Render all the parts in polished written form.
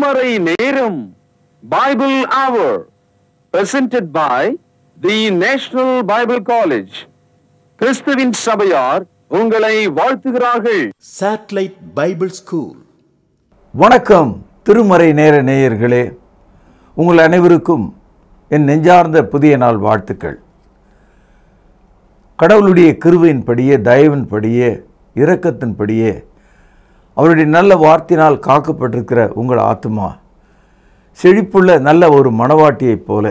திருமறை நேரம் Bible Hour presented by the National Bible College. கிறிஸ்துவின் சபையார் உங்களை வாழ்த்துகிறார்கள். Satellite Bible School. வணக்கம் திருமறை நேர நேயர்களே, உங்கள் அனைவருக்கும் என் நெஞ்சார்ந்த புதிய நாள் வாழ்த்துக்கள். கடவுளுடைய கிருபையின்படியே, தயவின்படியே, இரக்கத்தின்படியே, அவருடைய நல்ல வார்த்தையினால் காக்கப்பட்டிருக்கிற உங்கள் ஆத்துமா செழிப்புள்ள நல்ல ஒரு மணவாட்டியைப் போல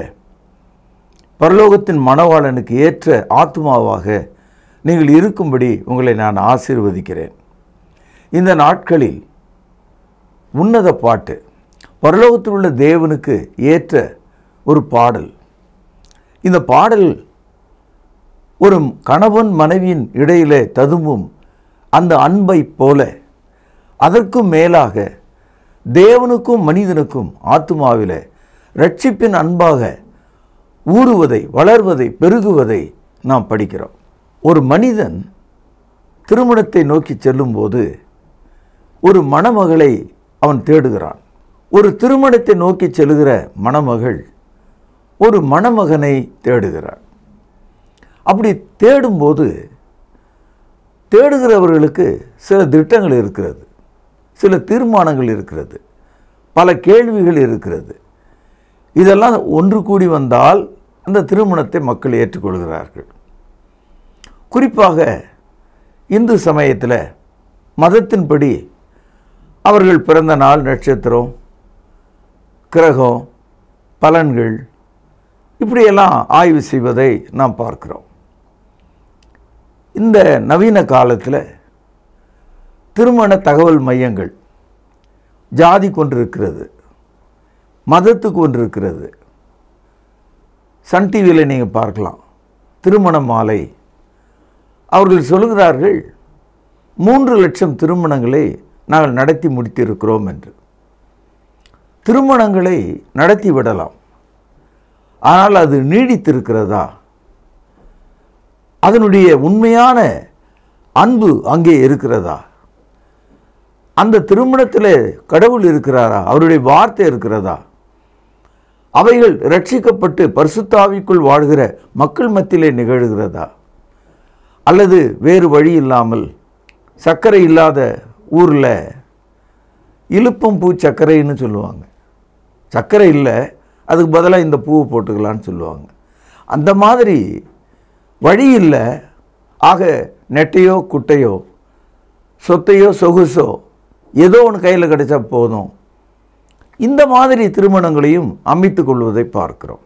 பரலோகத்தின் மணவாளனுக்கு ஏற்ற ஆத்துமாவாக நீங்கள் இருக்கும்படி உங்களை நான் ஆசீர்வதிக்கிறேன். இந்த நாட்களில் உன்னத பாட்டு, பரலோகத்தில் உள்ள தேவனுக்கு ஏற்ற ஒரு பாடல். இந்த பாடல் ஒரு கணவன் மனைவியின் இடையிலே ததும்பும் அந்த அன்பை போல, அதற்கும் மேலாக தேவனுக்கும் மனிதனுக்கும் ஆத்துமாவிலே இரட்சிப்பின் அன்பாக ஊறுவதை, வளர்வதை, பெருகுவதை நாம் படிக்கிறோம். ஒரு மனிதன் திருமணத்தை நோக்கி செல்லும்போது ஒரு மணமகளை அவன் தேடுகிறான். ஒரு திருமணத்தை நோக்கி செல்லுகிற மணமகள் ஒரு மணமகனை தேடுகிறார். அப்படி தேடும்போது தேடுகிறவர்களுக்கு சில திட்டங்கள் இருக்கிறது, சில தீர்மானங்கள் இருக்கிறது, பல கேள்விகள் இருக்கிறது. இதெல்லாம் ஒன்று கூடி வந்தால் அந்த திருமணத்தை மக்கள் ஏற்றுக்கொள்கிறார்கள். குறிப்பாக இந்து சமயத்தில் மதத்தின்படி அவர்கள் பிறந்த நாள், நட்சத்திரம், கிரகம், பலன்கள் இப்படியெல்லாம் ஆய்வு செய்வதை நாம் பார்க்கிறோம். இந்த நவீன காலத்தில் திருமண தகவல் மையங்கள் ஜாதிக்கு ஒன்று இருக்கிறது, மதத்துக்கு ஒன்று இருக்கிறது. சன் டிவியில் நீங்கள் பார்க்கலாம், திருமண மாலை. அவர்கள் சொல்கிறார்கள் 3 லட்சம் திருமணங்களை நாங்கள் நடத்தி முடித்திருக்கிறோம் என்று. திருமணங்களை நடத்தி விடலாம், ஆனால் அது நீடித்திருக்கிறதா? அதனுடைய உண்மையான அன்பு அங்கே இருக்கிறதா? அந்த திருமணத்தில் கடவுள் இருக்கிறாரா? அவருடைய வார்த்தை இருக்கிறதா? அவைகள் இரட்சிக்கப்பட்டு பரிசுத்தாவிக்குள் வாழ்கிற மக்கள் மத்தியிலே நிகழ்கிறதா? அல்லது வேறு வழி இல்லாமல் சர்க்கரை இல்லாத ஊரில் இலுப்பம் பூ சர்க்கரைன்னு சொல்லுவாங்க. சர்க்கரை இல்லை, அதுக்கு பதிலாக இந்த பூவை போட்டுக்கலான்னு சொல்லுவாங்க. அந்த மாதிரி வழி இல்லை, ஆக நெட்டையோ குட்டையோ சொத்தையோ சொகுசோ ஏதோ ஒன்று கையில் கிடைச்சா போதும், இந்த மாதிரி திருமணங்களையும் அமைத்து கொள்வதை பார்க்கிறோம்.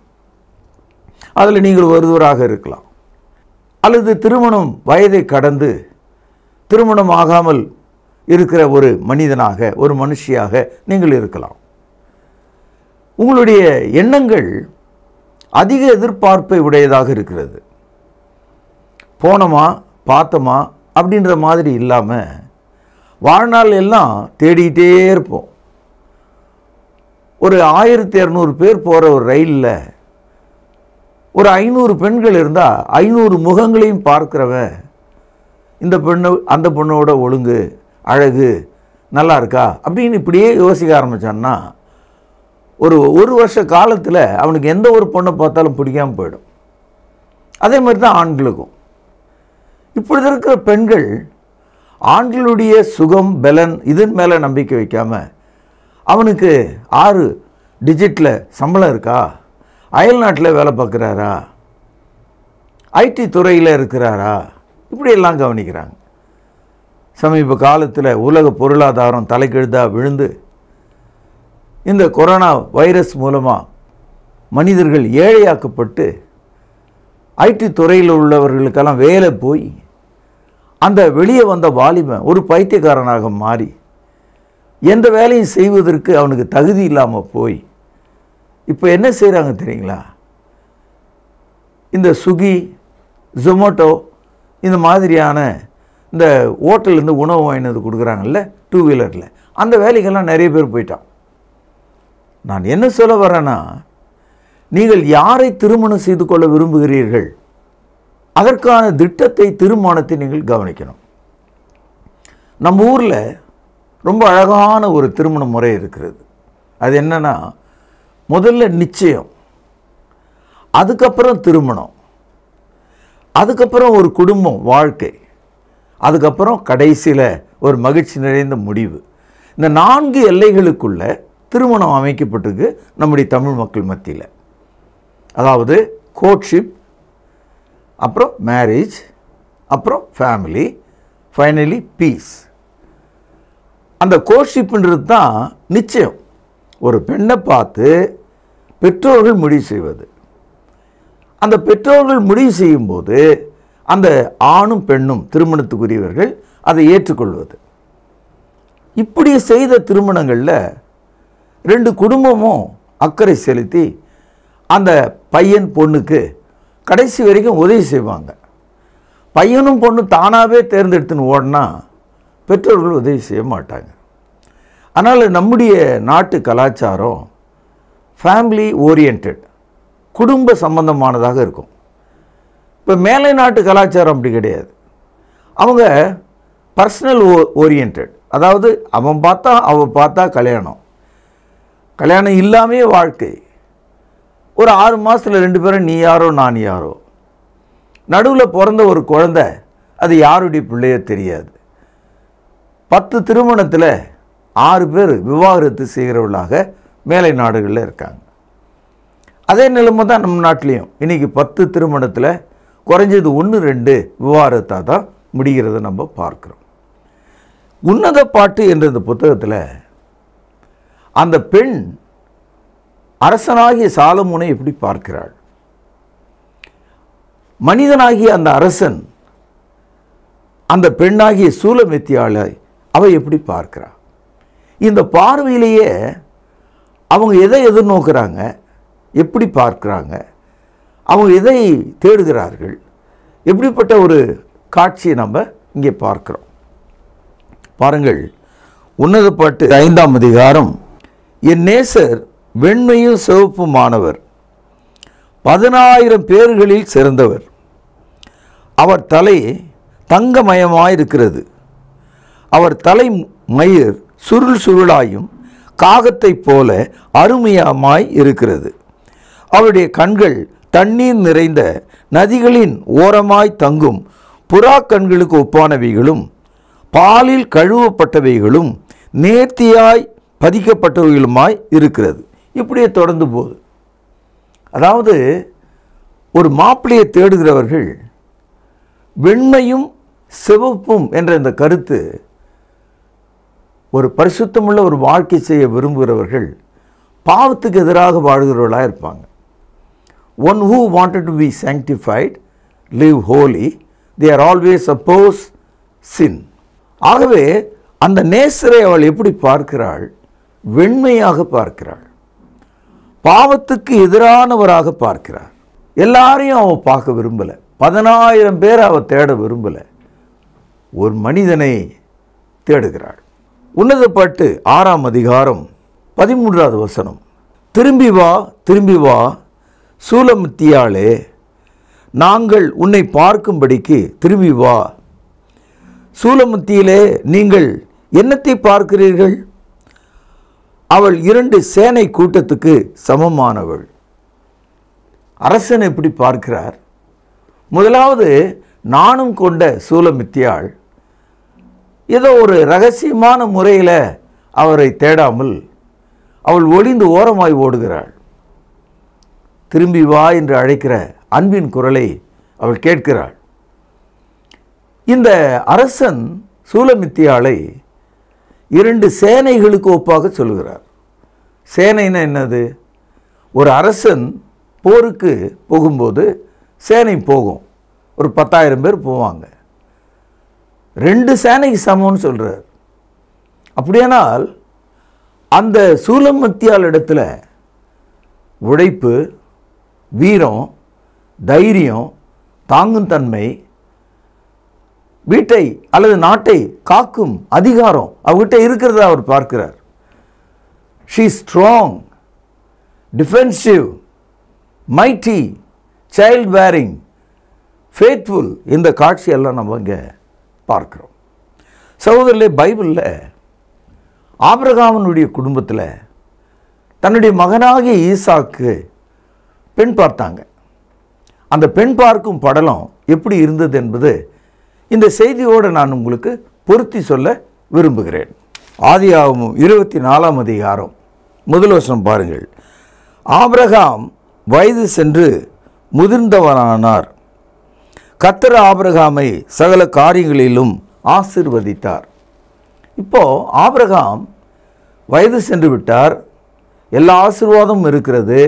அதில் நீங்கள் ஒருவராக இருக்கலாம், அல்லது திருமணம் வயதை கடந்து திருமணம் ஆகாமல் இருக்கிற ஒரு மனிதனாக, ஒரு மனுஷியாக நீங்கள் இருக்கலாம். உங்களுடைய எண்ணங்கள் அதிக எதிர்பார்ப்பை உடையதாக இருக்கிறது. போனோமா பார்த்தோமா அப்படின்ற மாதிரி இல்லாமல் வாழ்நாள் எல்லாம் தேடிக்கிட்டே இருப்போம். ஒரு 1200 பேர் போகிற ஒரு ரயிலில் ஒரு 500 பெண்கள் இருந்தால் 500 முகங்களையும் பார்க்கிறவன் இந்த பெண்ணு அந்த பொண்ணோட ஒழுங்கு, அழகு, நல்லா இருக்கா அப்படின்னு இப்படியே யோசிக்க ஆரம்பித்தான்னா ஒரு வருஷ காலத்தில் அவனுக்கு எந்த ஒரு பொண்ணை பார்த்தாலும் பிடிக்காமல் போயிடும். அதே மாதிரி தான் ஆண்களுக்கும். இப்பொழுது இருக்கிற பெண்கள் ஆண்களுடைய சுகம், பலன் இதன் மேலே நம்பிக்கை வைக்காமல் அவனுக்கு 6 டிஜிட்டில் சம்பளம் இருக்கா, அயல் நாட்டில் வேலை பார்க்குறாரா, ஐடி துறையில் இருக்கிறாரா, இப்படியெல்லாம் கவனிக்கிறாங்க. சமீப காலத்தில் உலக பொருளாதாரம் தலைக்கெழுதாக விழுந்து இந்த கொரோனா வைரஸ் மூலமாக மனிதர்கள் ஏழையாக்கப்பட்டு ஐடி துறையில் உள்ளவர்களுக்கெல்லாம் வேலை போய் அந்த வெளியே வந்த வாலிபன் ஒரு பைத்தியக்காரனாக மாறி எந்த வேலையும் செய்வதற்கு அவனுக்கு தகுதி இல்லாமல் போய் இப்போ என்ன செய்கிறாங்க தெரியுங்களா? இந்த ஸ்விக்கி, ஜொமேட்டோ இந்த மாதிரியான இந்த ஹோட்டல்லேருந்து உணவு வாங்கினது கொடுக்குறாங்கல்ல 2 வீலரில், அந்த வேலைக்கெல்லாம் நிறைய பேர் போயிட்டான். நான் என்ன சொல்ல வரேன்னா, நீங்கள் யாரை திருமணம் செய்து கொள்ள விரும்புகிறீர்கள், அதற்கான திட்டத்தை, தீர்மானத்தை நீங்கள் கவனிக்கணும். நம்ம ஊரில் ரொம்ப அழகான ஒரு திருமண முறை இருக்கிறது. அது என்னன்னா, முதல்ல நிச்சயம், அதுக்கப்புறம் திருமணம், அதுக்கப்புறம் ஒரு குடும்பம் வாழ்க்கை, அதுக்கப்புறம் கடைசியில் ஒரு மகிழ்ச்சி நிறைந்த முடிவு. இந்த 4 எல்லைகளுக்குள்ள திருமணம் அமைக்கப்பட்டிருக்கு நம்முடைய தமிழ் மக்கள் மத்தியில். அதாவது கோட்ஷிப், அப்புறம் மேரேஜ், அப்புறம் ஃபேமிலி, ஃபைனலி பீஸ். அந்த கோட்ஷிப்ன்றது தான் நிச்சயம். ஒரு பெண்ணை பார்த்து பெற்றோர்கள் முடிவு செய்வது. அந்த பெற்றோர்கள் முடிவு செய்யும்போது அந்த ஆணும் பெண்ணும் திருமணத்துக்குரியவர்கள் அதை ஏற்றுக்கொள்வது. இப்படி செய்த திருமணங்களில் 2 குடும்பமும் அக்கறை செலுத்தி அந்த பையன் பொண்ணுக்கு கடைசி வரைக்கும் உதவி செய்வாங்க. பையனும் பொண்ணு தானாகவே தேர்ந்தெடுத்துன்னு ஓடினா பெற்றோர்கள் உதவி செய்ய மாட்டாங்க. அதனால் நம்முடைய நாட்டு கலாச்சாரம் ஃபேமிலி ஓரியன்ட், குடும்ப சம்பந்தமானதாக இருக்கும். இப்போ மேலை நாட்டு கலாச்சாரம் அப்படி கிடையாது. அவங்க பர்சனல் ஓரியன்ட். அதாவது அவன் பார்த்தா அவள் பார்த்தா கல்யாணம், கல்யாணம் இல்லாமே வாழ்க்கை. ஒரு 6 மாதத்தில் 2 பேரும் நீ யாரோ நான் யாரோ. நடுவில் பிறந்த ஒரு குழந்தை, அது யாருடைய பிள்ளையோ தெரியாது. 10 திருமணத்தில் 6 பேர் விவாகரத்து செய்கிறவர்களாக மேலை நாடுகளில் இருக்காங்க. அதே நிலைமை தான் நம்ம நாட்டிலையும். இன்றைக்கி 10 திருமணத்தில் குறைஞ்சது 1-2 விவாகரத்தாக தான் முடிகிறத நம்ம பார்க்குறோம். உன்னத பாட்டு என்ற இந்த புத்தகத்தில் அந்த பெண் அரசனாகிய சாலமோனை எப்படி பார்க்கிறாள், மனிதனாகிய அந்த அரசன் அந்த பெண்ணாகிய சூலமெத்தியாளை அவள் எப்படி பார்க்கிறாள். இந்த பார்வையிலேயே அவங்க எதை எதிர்நோக்கிறாங்க, எப்படி பார்க்குறாங்க, அவங்க எதை தேடுகிறார்கள், எப்படிப்பட்ட ஒரு காட்சியை நம்ம இங்கே பார்க்கிறோம். பாருங்கள், உன்னத பாட்டு 5ஆம் அதிகாரம். என் நேசர் வெண்மையும் சிவப்புமானவர், 10,000 பேர்களில் சிறந்தவர். அவர் தலை தங்கமயமாயிருக்கிறது. அவர் தலை மயிர் சுருள் சுருளாயும் காகத்தைப் போல அருமையாமாய் இருக்கிறது. அவருடைய கண்கள் தண்ணீர் நிறைந்த நதிகளின் ஓரமாய் தங்கும் புறா கண்களுக்கு ஒப்பானவைகளும் பாலில் கழுவப்பட்டவைகளும் நேர்த்தியாய் பதிக்கப்பட்டவைகளுமாய் இருக்கிறது. இப்படியே தொடர்ந்து போகுது. அதாவது ஒரு மாப்பிள்ளையை தேடுகிறவர்கள் வெண்மையும் சிவப்பும் என்ற இந்த கருத்து, ஒரு பரிசுத்தமுள்ள ஒரு வாழ்க்கை செய்ய விரும்புகிறவர்கள் பாவத்துக்கு எதிராக வாழ்கிறவர்களாக இருப்பாங்க. One who wanted to be sanctified, live holy, they are always oppose sin. ஆகவே அந்த நேசரை அவள் எப்படி பார்க்கிறாள்? வெண்மையாக பார்க்கிறாள். பாவத்துக்கு எதிரானவராக பார்க்கிறார். எல்லாரையும் அவள் பார்க்க விரும்பலை. 10,000 பேர் அவள் தேட விரும்பலை. ஒரு மனிதனை தேடுகிறாள். உன்னத பாட்டு 6ஆம் அதிகாரம் 13வது வசனம். திரும்பி வா, திரும்பி வா சூலமித்தியாளே, நாங்கள் உன்னை பார்க்கும்படிக்கு திரும்பி வா. சூலமுத்தியிலே நீங்கள் என்னத்தை பார்க்கிறீர்கள்? அவள் 2 சேனை கூட்டத்துக்கு சமமானவள். அரசன் எப்படி பார்க்கிறார்? முதலாவது, நானும் கொண்ட சூலமித்தியாள் ஏதோ ஒரு ரகசியமான முறையில் அவரை தேடாமல் அவள் ஒளிந்து ஓரமாய் ஓடுகிறாள். திரும்பி வா என்று அழைக்கிற அன்பின் குரலை அவள் கேட்கிறாள். இந்த அரசன் சூலமித்தியாளை 2 சேனைகளுக்கு ஒப்பாக சொல்கிறார். சேனைன்னா என்னது? ஒரு அரசன் போருக்கு போகும்போது சேனை போகும், ஒரு 10,000 பேர் போவாங்க. 2 சேனைக்கு சமம்னு சொல்கிறார். அப்படியானால் அந்த சூலமித்தியாள் இடத்துல உழைப்பு, வீரம், தைரியம், தாங்கும் தன்மை, வீட்டை அல்லது நாட்டை காக்கும் அதிகாரம் அவர்கிட்ட இருக்கிறத அவர் பார்க்கிறார். She strong, defensive, mighty, child bearing, faithful. இந்த காட்சியெல்லாம் நம்ம இங்கே பார்க்கிறோம். சகோதரர்களே, பைபிளில் ஆபிரகாமினுடைய குடும்பத்தில் தன்னுடைய மகனாகிய ஈசாக்கு பெண் பார்த்தாங்க. அந்த பெண் பார்க்கும் படலம் எப்படி இருந்தது என்பது இந்த செய்தியோடு நான் உங்களுக்கு பொருத்தி சொல்ல விரும்புகிறேன். ஆதியாகமம் 24ஆம் அதிகாரம் முதல் வசனம் பாருங்கள். ஆபிரகாம் வயது சென்று முதிர்ந்தவனானார். கர்த்தர் ஆபிரகாமை சகல காரியங்களிலும் ஆசீர்வதித்தார். இப்போ ஆபிரகாம் வயது சென்று விட்டார், எல்லா ஆசீர்வாதமும் இருக்கிறது.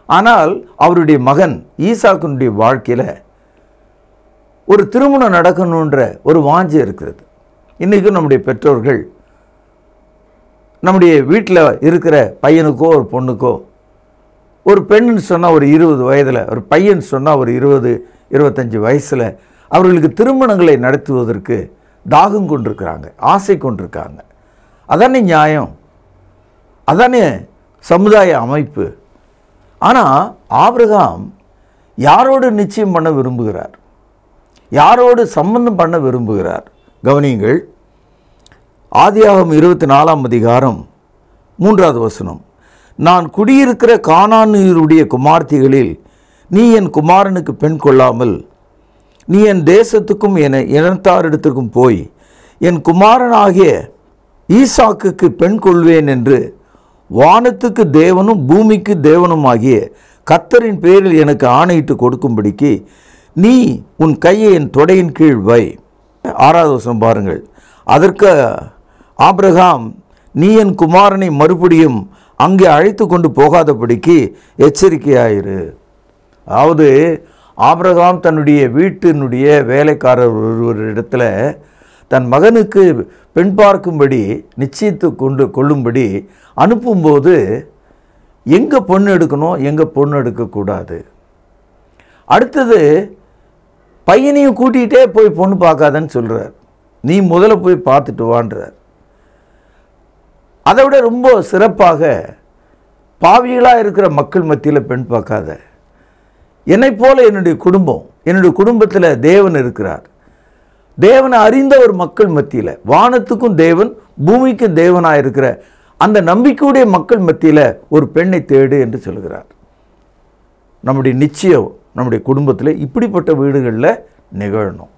ஆனால் அவருடைய மகன் ஈசாக்கினுடைய வாழ்க்கையில் ஒரு திருமணம் நடக்கணுன்ற ஒரு வாஞ்சை இருக்கிறது. இன்றைக்கும் நம்முடைய பெற்றோர்கள் நம்முடைய வீட்டில் இருக்கிற பையனுக்கோ ஒரு பொண்ணுக்கோ, ஒரு பெண்ணுன்னு சொன்னால் ஒரு 20 வயதில், ஒரு பையன் சொன்னால் ஒரு 20-25 வயசில் அவர்களுக்கு திருமணங்களை நடத்துவதற்கு தாகம் கொண்டிருக்கிறாங்க, ஆசை கொண்டிருக்காங்க. அதானே நியாயம், அதானே சமுதாய அமைப்பு. ஆனால் ஆபிரகாம் யாரோடு நிச்சயம் பண்ண விரும்புகிறார், யாரோடு சம்பந்தம் பண்ண விரும்புகிறார்? கவனியுங்கள். ஆதியாகமம் 24ஆம் அதிகாரம் 3வது வசனம். நான் குடியிருக்கிற கானானியருடைய குமார்த்திகளில் நீ என் குமாரனுக்கு பெண் கொள்ளாமல் நீ என் தேசத்துக்கும் என் இனத்தாரிடத்திற்கும் போய் என் குமாரனாகிய ஈசாக்குக்கு பெண் கொள்வேன் என்று வானத்துக்கு தேவனும் பூமிக்கு தேவனுமாகிய கர்த்தரின் பேரில் எனக்கு ஆணையிட்டு கொடுக்கும்படிக்கு நீ உன் கையை என் தொடையின் கீழ் வை. 6வது வசனம் பாருங்கள். அதற்கு ஆபிரகாம், நீ என் குமாரனை மறுபடியும் அங்கே அழைத்து கொண்டு போகாதபடிக்கு எச்சரிக்கையாயிரு. அதாவது ஆபிரகாம் தன்னுடைய வீட்டினுடைய வேலைக்காரர் ஒருவரிடத்தில் தன் மகனுக்கு பெண் பார்க்கும்படி நிச்சயித்து கொள்ளும்படி அனுப்பும்போது எங்கே பொண்ணு எடுக்கணும், எங்கே பொண்ணு எடுக்கக்கூடாது, அடுத்தது பையனையும் கூட்டிகிட்டே போய் பொண்ணு பார்க்காதன்னு சொல்கிறார். நீ முதல்ல போய் பார்த்துட்டு வான்றார். அதை விட ரொம்ப சிறப்பாக பாவிகளாக இருக்கிற மக்கள் மத்தியில் பெண் பார்க்காத, என்னை போல என்னுடைய குடும்பத்தில் தேவன் இருக்கிறார், தேவனை அறிந்த ஒரு மக்கள் மத்தியில், வானத்துக்கும் தேவன் பூமிக்கும் தேவனாக இருக்கிற அந்த நம்பிக்கையுடைய மக்கள் மத்தியில் ஒரு பெண்ணை தேடு என்று சொல்கிறார். நம்முடைய நிச்சயம் நம்முடைய குடும்பத்தில் இப்படிப்பட்ட வீடுகளில் நிகழணும்.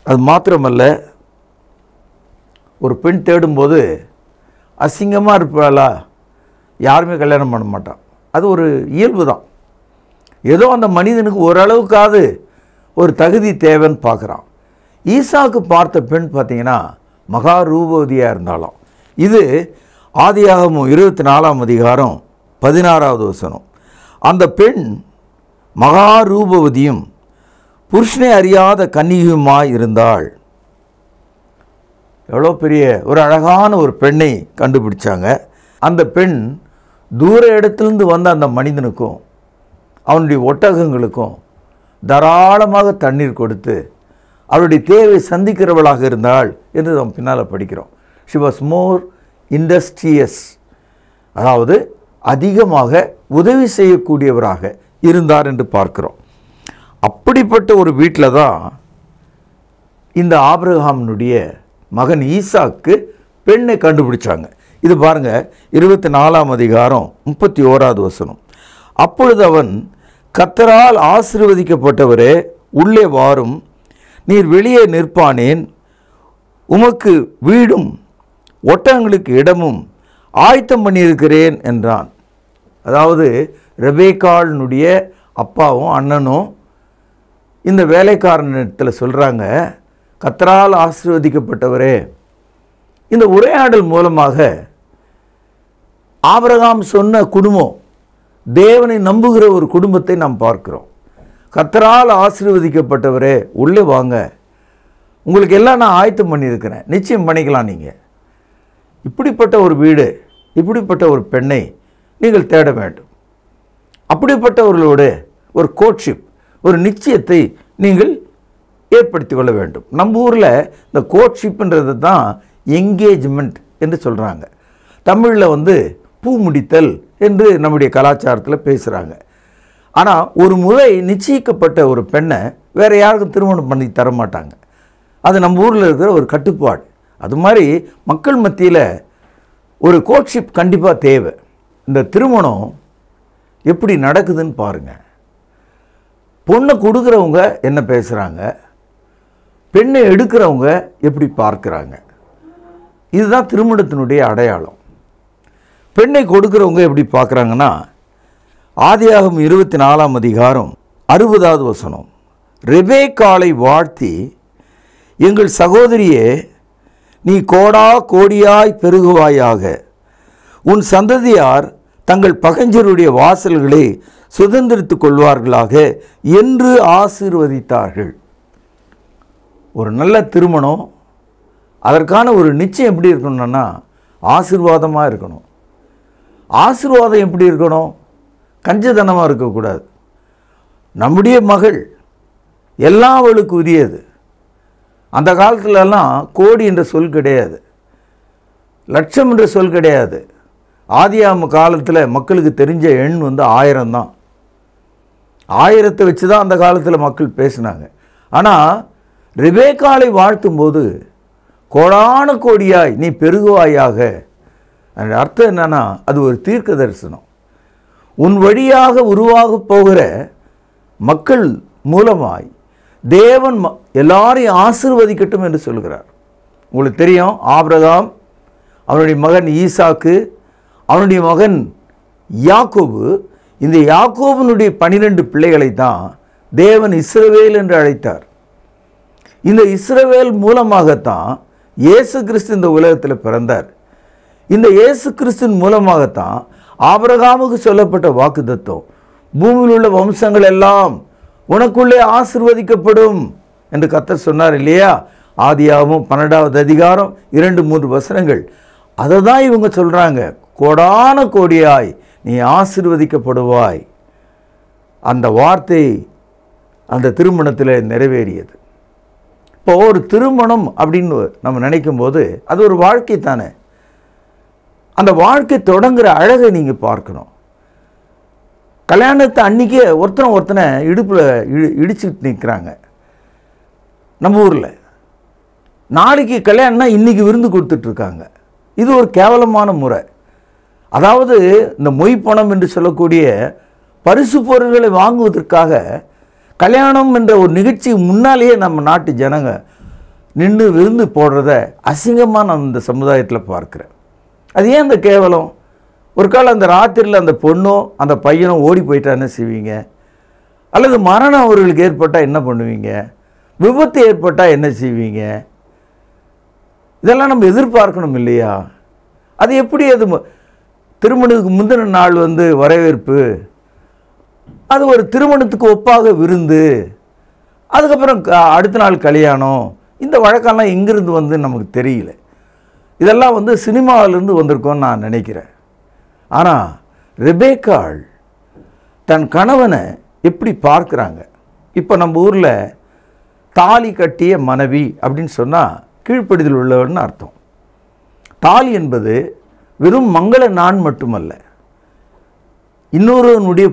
அது மாத்திரமல்ல, ஒரு பெண் தேடும்போது அசிங்கமாக இருப்பாளா, யாருமே கல்யாணம் பண்ண மாட்டான். அது ஒரு இயல்பு தான். ஏதோ அந்த மனிதனுக்கு ஓரளவுக்காவது ஒரு தகுதி தேவைன்னு பார்க்குறான். ஈசாக்கு பார்த்த பெண் பார்த்திங்கன்னா மகா ரூபவதியாக இருந்தாலும், இது ஆதியாகமம் 24ஆம் அதிகாரம் 16வது வசனம். அந்த பெண் மகா ரூபவதியும் புருஷனை அறியாத கன்னியுமாய் இருந்தாள். எவ்வளோ பெரிய ஒரு அழகான ஒரு பெண்ணை கண்டுபிடிச்சாங்க. அந்த பெண் தூர இடத்துலேருந்து வந்த அந்த மனிதனுக்கும் அவனுடைய ஒட்டகங்களுக்கும் தாராளமாக தண்ணீர் கொடுத்து அவருடைய தேவை சந்திக்கிறவளாக இருந்தாள் என்று நாம் பின்னால் படிக்கிறோம். ஷி வாஸ் மோர் இண்டஸ்ட்ரியஸ், அதாவது அதிகமாக உதவி செய்யக்கூடியவராக இருந்தார் என்று பார்க்கிறோம். அப்படிப்பட்ட ஒரு வீட்டில் தான் இந்த ஆபிரகாமினுடைய மகன் ஈசாக்கு பெண்ணை கண்டுபிடிச்சாங்க. இது பாருங்கள், 24ஆம் அதிகாரம் 31வது வசனம். அப்பொழுது அவன், கர்த்தரால் ஆசீர்வதிக்கப்பட்டவரே உள்ளே வாரும், நீர் வெளியே நிற்பானேன், உமக்கு வீடும் ஒட்டகங்களுக்கு இடமும் ஆயத்தம் பண்ணியிருக்கிறேன் என்றான். அதாவது ரெபேக்காளினுடைய அப்பாவும் அண்ணனும் இந்த வேலைக்காரனிடத்தில் சொல்கிறாங்க, கர்த்தரால் ஆசீர்வதிக்கப்பட்டவரே. இந்த உரையாடல் மூலமாக ஆபிரகாம் சொன்ன குடும்பம், தேவனை நம்புகிற ஒரு குடும்பத்தை நாம் பார்க்கிறோம். கர்த்தரால் ஆசீர்வதிக்கப்பட்டவரே உள்ளே வாங்க, உங்களுக்கு எல்லாம் நான் ஆயத்தம் பண்ணியிருக்கிறேன், நிச்சயம் பண்ணிக்கலாம். நீங்கள் இப்படிப்பட்ட ஒரு வீடு, இப்படிப்பட்ட ஒரு பெண்ணை நீங்கள் தேட வேண்டும். அப்படிப்பட்டவர்களோடு ஒரு கோட்ஷிப், ஒரு நிச்சயத்தை நீங்கள் ஏற்படுத்தி கொள்ள வேண்டும். நம்ம ஊரில் இந்த கோட்ஷிப்ன்றது தான் என்கேஜ்மெண்ட் என்று சொல்கிறாங்க. தமிழில் பூ முடித்தல் என்று நம்முடைய கலாச்சாரத்தில் பேசுகிறாங்க. ஆனால் ஒரு முறை நிச்சயிக்கப்பட்ட ஒரு பெண்ணை வேறு யாருக்கும் திருமணம் பண்ணி தரமாட்டாங்க. அது நம்ம ஊரில் இருக்கிற ஒரு கட்டுப்பாடு. அது மாதிரி மக்கள் மத்தியில் ஒரு கோட்ஷிப் கண்டிப்பாக தேவை. இந்த திருமணம் எப்படி நடக்குதுன்னு பாருங்கள். பொண்ணை கொடுக்குறவங்க என்ன பேசுகிறாங்க, பெண்ணை எடுக்கிறவங்க எப்படி பார்க்குறாங்க, இதுதான் திருமணத்தினுடைய அடையாளம். பெண்ணை கொடுக்குறவங்க எப்படி பார்க்குறாங்கன்னா, ஆதியாகமம் 24ஆம் அதிகாரம் 60வது வசனம், ரெபேக்காளை வாழ்த்தி, எங்கள் சகோதரியே, நீ கோடா கோடியாய் பெருகுவாயாக, உன் சந்ததியார் தங்கள் பகைஞருடைய வாசல்களை சுதந்திரித்துக் கொள்வார்களாக என்று ஆசீர்வதித்தார்கள். ஒரு நல்ல திருமணம், அதற்கான ஒரு நிச்சயம் எப்படி இருக்கணும்னா ஆசீர்வாதமாக இருக்கணும். ஆசீர்வாதம் எப்படி இருக்கணும்? கஞ்சதனமாக இருக்கக்கூடாது. நம்முடைய மகள் எல்லாம் அவளுக்கு உரியது. அந்த காலத்துலலாம் கோடி என்ற சொல் கிடையாது, லட்சம் என்ற சொல் கிடையாது. ஆதியாகம காலத்தில் மக்களுக்கு தெரிஞ்ச எண் 1000 தான். 1000 வச்சு தான் அந்த காலத்தில் மக்கள் பேசினாங்க. ஆனால் ரெபேக்காளை வாழ்த்தும்போது கோடான கோடியாய் நீ பெருகுவாயாக, அந்த அர்த்தம் என்னன்னா, அது ஒரு தீர்க்க தரிசனம். உன் வழியாக உருவாக போகிற மக்கள் மூலமாய் தேவன் எல்லாரையும் ஆசீர்வதிக்கட்டும் என்று சொல்கிறார். உங்களுக்கு தெரியும், ஆபிரகாம், அவனுடைய மகன் ஈசாக்கு, அவனுடைய மகன் யாக்கோபு, இந்த யாக்கோபனுடைய 12 பிள்ளைகளை தான் தேவன் இஸ்ரவேல் என்று அழைத்தார். இந்த இஸ்ரவேல் மூலமாகத்தான் இயேசு கிறிஸ்து இந்த உலகத்தில் பிறந்தார். இந்த இயேசு கிறிஸ்துவின் மூலமாகத்தான் ஆபிரகாமுக்கு சொல்லப்பட்ட வாக்குத்தத்தம், பூமியில் உள்ள வம்சங்கள் எல்லாம் உனக்குள்ளே ஆசீர்வதிக்கப்படும் என்று கர்த்தர் சொன்னார் இல்லையா? ஆதியாகமம் 12வது அதிகாரம் 2-3 வசனங்கள். அதை தான் இவங்க சொல்கிறாங்க, கோடான கோடியாய் நீ ஆசீர்வதிக்கப்படுவாய். அந்த வார்த்தை அந்த திருமணத்தில் நிறைவேறியது. இப்போ ஒரு திருமணம் அப்படின்னு நம்ம நினைக்கும் போது அது ஒரு வாழ்க்கை தானே. அந்த வாழ்க்கை தொடங்குற அழகை நீங்கள் பார்க்கணும். கல்யாணத்தை அன்றைக்கே ஒருத்தனை இடுப்பில் இடிச்சுட்டு நிற்கிறாங்க நம்ம ஊரில். நாளைக்கு கல்யாணம்னா இன்றைக்கி விருந்து கொடுத்துட்ருக்காங்க. இது ஒரு கேவலமான முறை. அதாவது இந்த மொய் பணம் என்று சொல்லக்கூடிய பரிசு பொருட்களை வாங்குவதற்காக கல்யாணம் என்ற ஒரு நிகழ்ச்சி முன்னாலேயே நம்ம நாட்டு ஜனங்க நின்று விருந்து போடுறத அசிங்கமாக நான் இந்த சமுதாயத்தில் பார்க்குறேன். அது ஏன் அந்த கேவலம்? ஒரு காலம் அந்த ராத்திரியில் அந்த பொண்ணும் அந்த பையனும் ஓடி போயிட்டா என்ன செய்வீங்க? அல்லது மரணம் அவர்களுக்கு ஏற்பட்டால் என்ன பண்ணுவீங்க? விபத்து ஏற்பட்டால் என்ன செய்வீங்க? இதெல்லாம் நம்ம எதிர்பார்க்கணும் இல்லையா? அது எப்படி? அது திருமணத்துக்கு முந்தின நாள் வரவேற்பு, அது ஒரு திருமணத்துக்கு ஒப்பாக விருந்து, அதுக்கப்புறம் அடுத்த நாள் கல்யாணம். இந்த வழக்கெல்லாம் எங்கிருந்து நமக்கு தெரியல. இதெல்லாம் சினிமாவிலிருந்து வந்திருக்கோன்னு நான் நினைக்கிறேன். ஆனால் ரெபேக்காள் தன் கணவனை எப்படி பார்க்குறாங்க? இப்போ நம்ம ஊரில் தாலி கட்டிய மனைவி அப்படின்னு சொன்னால் கீழ்ப்படிதல் உள்ளவர்னு அர்த்தம். தாலி என்பது வெறும் மங்கள நான் மட்டுமல்ல, இன்னொருவனுடைய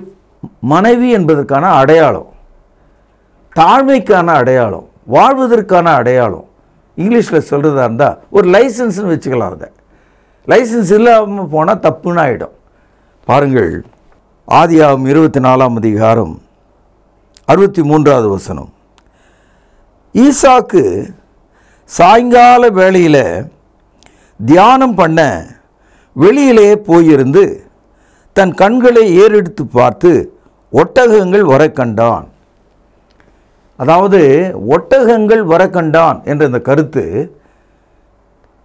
மனைவி என்பதற்கான அடையாளம், தாழ்மைக்கான அடையாளம், வாழ்வதற்கான அடையாளம். இங்கிலீஷில் சொல்கிறதா இருந்தால் ஒரு லைசன்ஸ்னு வச்சுக்கலாம். அதை லைசன்ஸ் இல்லாமல் போனால் தப்புன்னு ஆகிடும். பாருங்கள், ஆதியாகமம் 24ஆம் அதிகாரம் 63வது வசனம், ஈசாக்கு சாயங்கால வேளையில் தியானம் பண்ண வெளியிலே போயிருந்து தன் கண்களை ஏறெடுத்து பார்த்து ஒட்டகங்கள் வர கண்டான். அதாவது ஒட்டகங்கள் வர கண்டான் என்ற இந்த கருத்து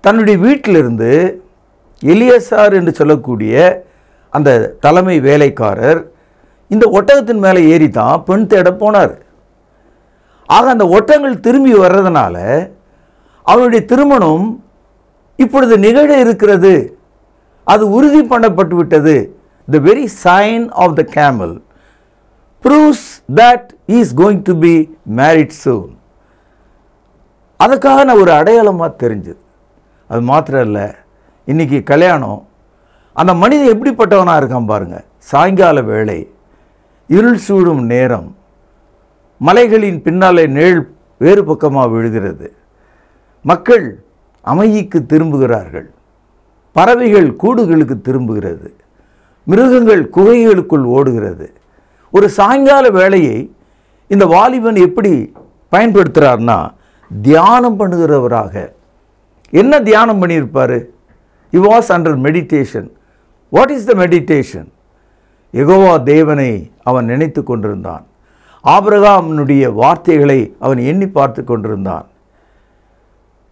தன்னுடைய வீட்டிலிருந்து எலியசார் என்று சொல்லக்கூடிய அந்த தலைமை வேலைக்காரர் இந்த ஒட்டகத்தின் மேலே ஏறி தான் பெண் தேட போனார். ஆக அந்த ஒட்டகங்கள் திரும்பி வர்றதுனால அவனுடைய திருமணம் இப்பொழுது நிகழ இருக்கிறது, அது உறுதி பண்ணப்பட்டு விட்டது. The very sign of the camel proves that he is going to be married soon. அதுக்காக நான் ஒரு அடையாளமாக தெரிஞ்சது. அது மாத்திரம் இல்லை, இன்றைக்கி கல்யாணம், அந்த மனிதன் எப்படிப்பட்டவனாக இருக்கான் பாருங்கள். சாயங்கால வேளை, இருள் சூடும் நேரம், மலைகளின் பின்னாலே நிழல் வேறு பக்கமாக விழுகிறது, மக்கள் அமைதிக்கு திரும்புகிறார்கள். பறவைகள் கூடுகளுக்கு திரும்புகிறது, மிருகங்கள் குகைகளுக்குள் ஓடுகிறது. ஒரு சாயங்கால வேளையை இந்த வாலிபன் எப்படி பயன்படுத்துகிறார்னா, தியானம் பண்ணுகிறவராக. என்ன தியானம் பண்ணியிருப்பார்? He was under meditation. What is the meditation? Jehovah தேவனை அவன் நினைத்து கொண்டிருந்தான். ஆபிரகாமினுடைய வார்த்தைகளை அவன் எண்ணி பார்த்து கொண்டிருந்தான்.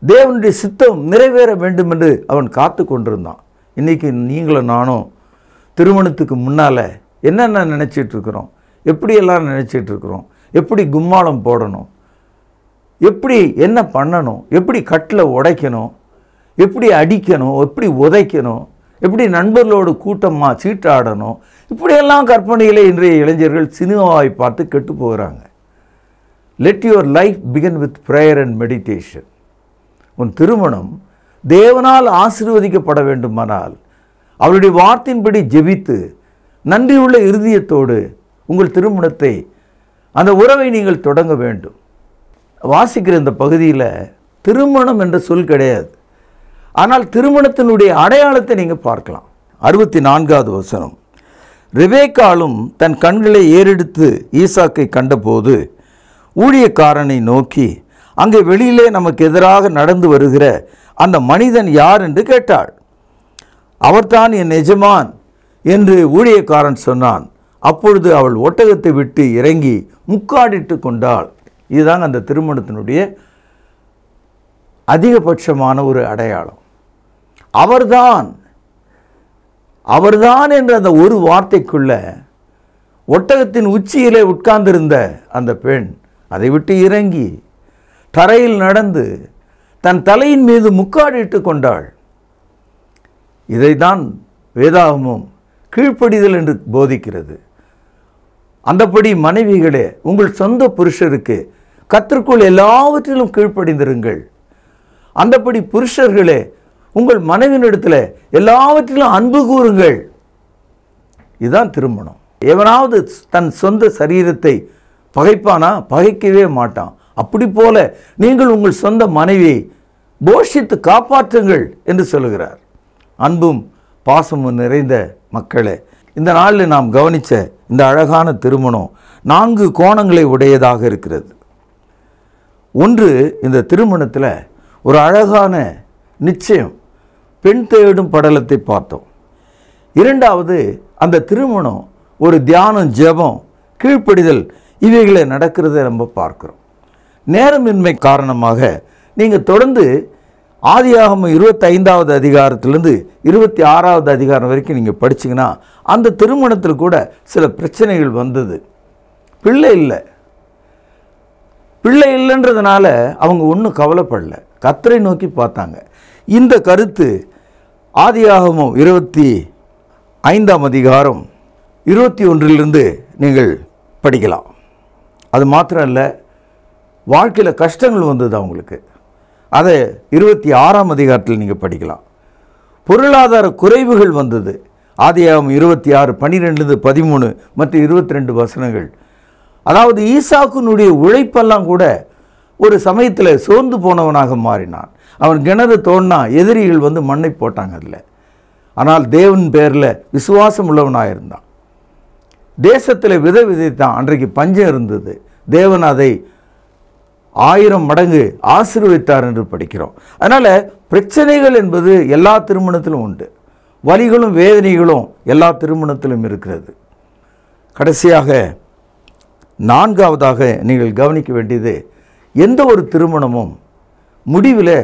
தேவனுடைய சித்தம் நிறைவேற வேண்டும் என்று அவன் காத்து கொண்டிருந்தான். இன்றைக்கி நீங்களும் நானும் திருமணத்துக்கு முன்னால் என்னென்ன நினச்சிட்ருக்குறோம், எப்படியெல்லாம் நினச்சிட்ருக்குறோம், எப்படி கும்மாளம் போடணும், எப்படி என்ன பண்ணணும், எப்படி கட்டில் உடைக்கணும், எப்படி அடிக்கணும், எப்படி உதைக்கணும், எப்படி நண்பர்களோடு கூட்டமாக சீட்டாடணும், இப்படியெல்லாம் கற்பனைகளை இன்றைய இளைஞர்கள் சினிமாவை பார்த்து கெட்டு போகிறாங்க. Let your life begin with prayer and meditation. உன் திருமணம் தேவனால் ஆசீர்வதிக்கப்பட வேண்டுமானால் அவருடைய வார்த்தையின்படி ஜெபித்து நன்றியுள்ள இருதயத்தோடு உங்கள் திருமணத்தை, அந்த உறவை நீங்கள் தொடங்க வேண்டும். வாசிக்கிற இந்த பகுதியில் திருமணம் என்ற சொல் கிடையாது. ஆனால் திருமணத்தினுடைய அடையாளத்தை நீங்கள் பார்க்கலாம். 64வது வசனம். ரெபேக்காளும் தன் கண்களை ஏறெடுத்து ஈசாக்கை கண்டபோது ஊழியக்காரனை நோக்கி, அங்கே வெளியிலே நமக்கு எதிராக நடந்து வருகிற அந்த மனிதன் யார் என்று கேட்டாள். அவர்தான் என் எஜமான் என்று ஊழியக்காரன் சொன்னான். அப்பொழுது அவள் ஒட்டகத்தை விட்டு இறங்கி முக்காடிட்டு கொண்டாள். இதுதான் அந்த திருமணத்தினுடைய அதிகபட்சமான ஒரு அடையாளம். அவர்தான் என்ற அந்த ஒரு வார்த்தைக்குள்ள ஒட்டகத்தின் உச்சியிலே உட்கார்ந்திருந்த அந்த பெண் அதை விட்டு இறங்கி தரையில் நடந்து தன் தலையின் மீது முக்காடிட்டு கொண்டாள். இதைதான் வேதாகமும் கீழ்ப்படிதல் என்று போதிக்கிறது. அந்தபடி மனைவிகளே, உங்கள் சொந்த புருஷருக்கு கர்த்தருக்குள் எல்லாவற்றிலும் கீழ்ப்படிந்திருங்கள். அந்தபடி புருஷர்களே, உங்கள் மனைவியினிடத்தில் எல்லாவற்றிலும் அன்பு கூறுங்கள். இதுதான் திருமணம். எவனாவது தன் சொந்த சரீரத்தை பகைப்பானா? பகைக்கவே மாட்டான். அப்படி போல நீங்கள் உங்கள் சொந்த மனைவியை போஷித்து காப்பாற்றுங்கள் என்று சொல்கிறார். அன்பும் பாசமும் நிறைந்த மக்களே, இந்த நாளில் நாம் கவனித்த இந்த அழகான திருமணம் 4 கோணங்களை உடையதாக இருக்கிறது. ஒன்று, இந்த திருமணத்தில் ஒரு அழகான நிச்சயம், பெண் தேடும் படலத்தை பார்த்தோம். இரண்டாவது, அந்த திருமணம் ஒரு தியானம், ஜெபம், கீழ்ப்படிதல், இவைகளை நடக்கிறத நம்ம பார்க்குறோம். நேரமின்மை காரணமாக நீங்கள் தொடர்ந்து ஆதியாகமம் 25வது அதிகாரத்திலிருந்து 26வது அதிகாரம் வரைக்கும் நீங்கள் படிச்சிங்கன்னா அந்த திருமணத்தில் கூட சில பிரச்சனைகள் வந்தது. பிள்ளை இல்லைன்றதுனால அவங்க ஒன்றும் கவலைப்படல, கர்த்தரை நோக்கி பார்த்தாங்க. இந்த கருத்து ஆதியாகமம் 25ஆம் அதிகாரம் 21லிருந்து நீங்கள் படிக்கலாம். அது மாத்திரம் இல்லை, வாழ்க்கையில் கஷ்டங்கள் வந்தது அவங்களுக்கு, அதை 26ஆம் அதிகாரத்தில் நீங்கள் படிக்கலாம். பொருளாதார குறைவுகள் வந்தது. ஆதியாகமம் 26, 12, 13 மற்றும் 22 வசனங்கள். அதாவது ஈசாக்குனுடைய உழைப்பெல்லாம் கூட ஒரு சமயத்தில் சோர்ந்து போனவனாக மாறினான். அவன் கிணறு தோண்டினா எதிரிகள் வந்து மண்ணை போட்டாங்க அதில். ஆனால் தேவன் பேரில் விசுவாசம் உள்ளவனாக இருந்தான். தேசத்தில் விதைத்தான். அன்றைக்கு பஞ்சம் இருந்தது. தேவன் அதை 1000 மடங்கு ஆசீர்வதித்தார் என்று படிக்கிறோம். அதனால் பிரச்சனைகள் என்பது எல்லா திருமணத்திலும் உண்டு. வலிகளும் வேதனைகளும் எல்லா திருமணத்திலும் இருக்கிறது. கடைசியாக 4வதாக நீங்கள் கவனிக்க வேண்டியது, எந்த ஒரு திருமணமும் முடிவில்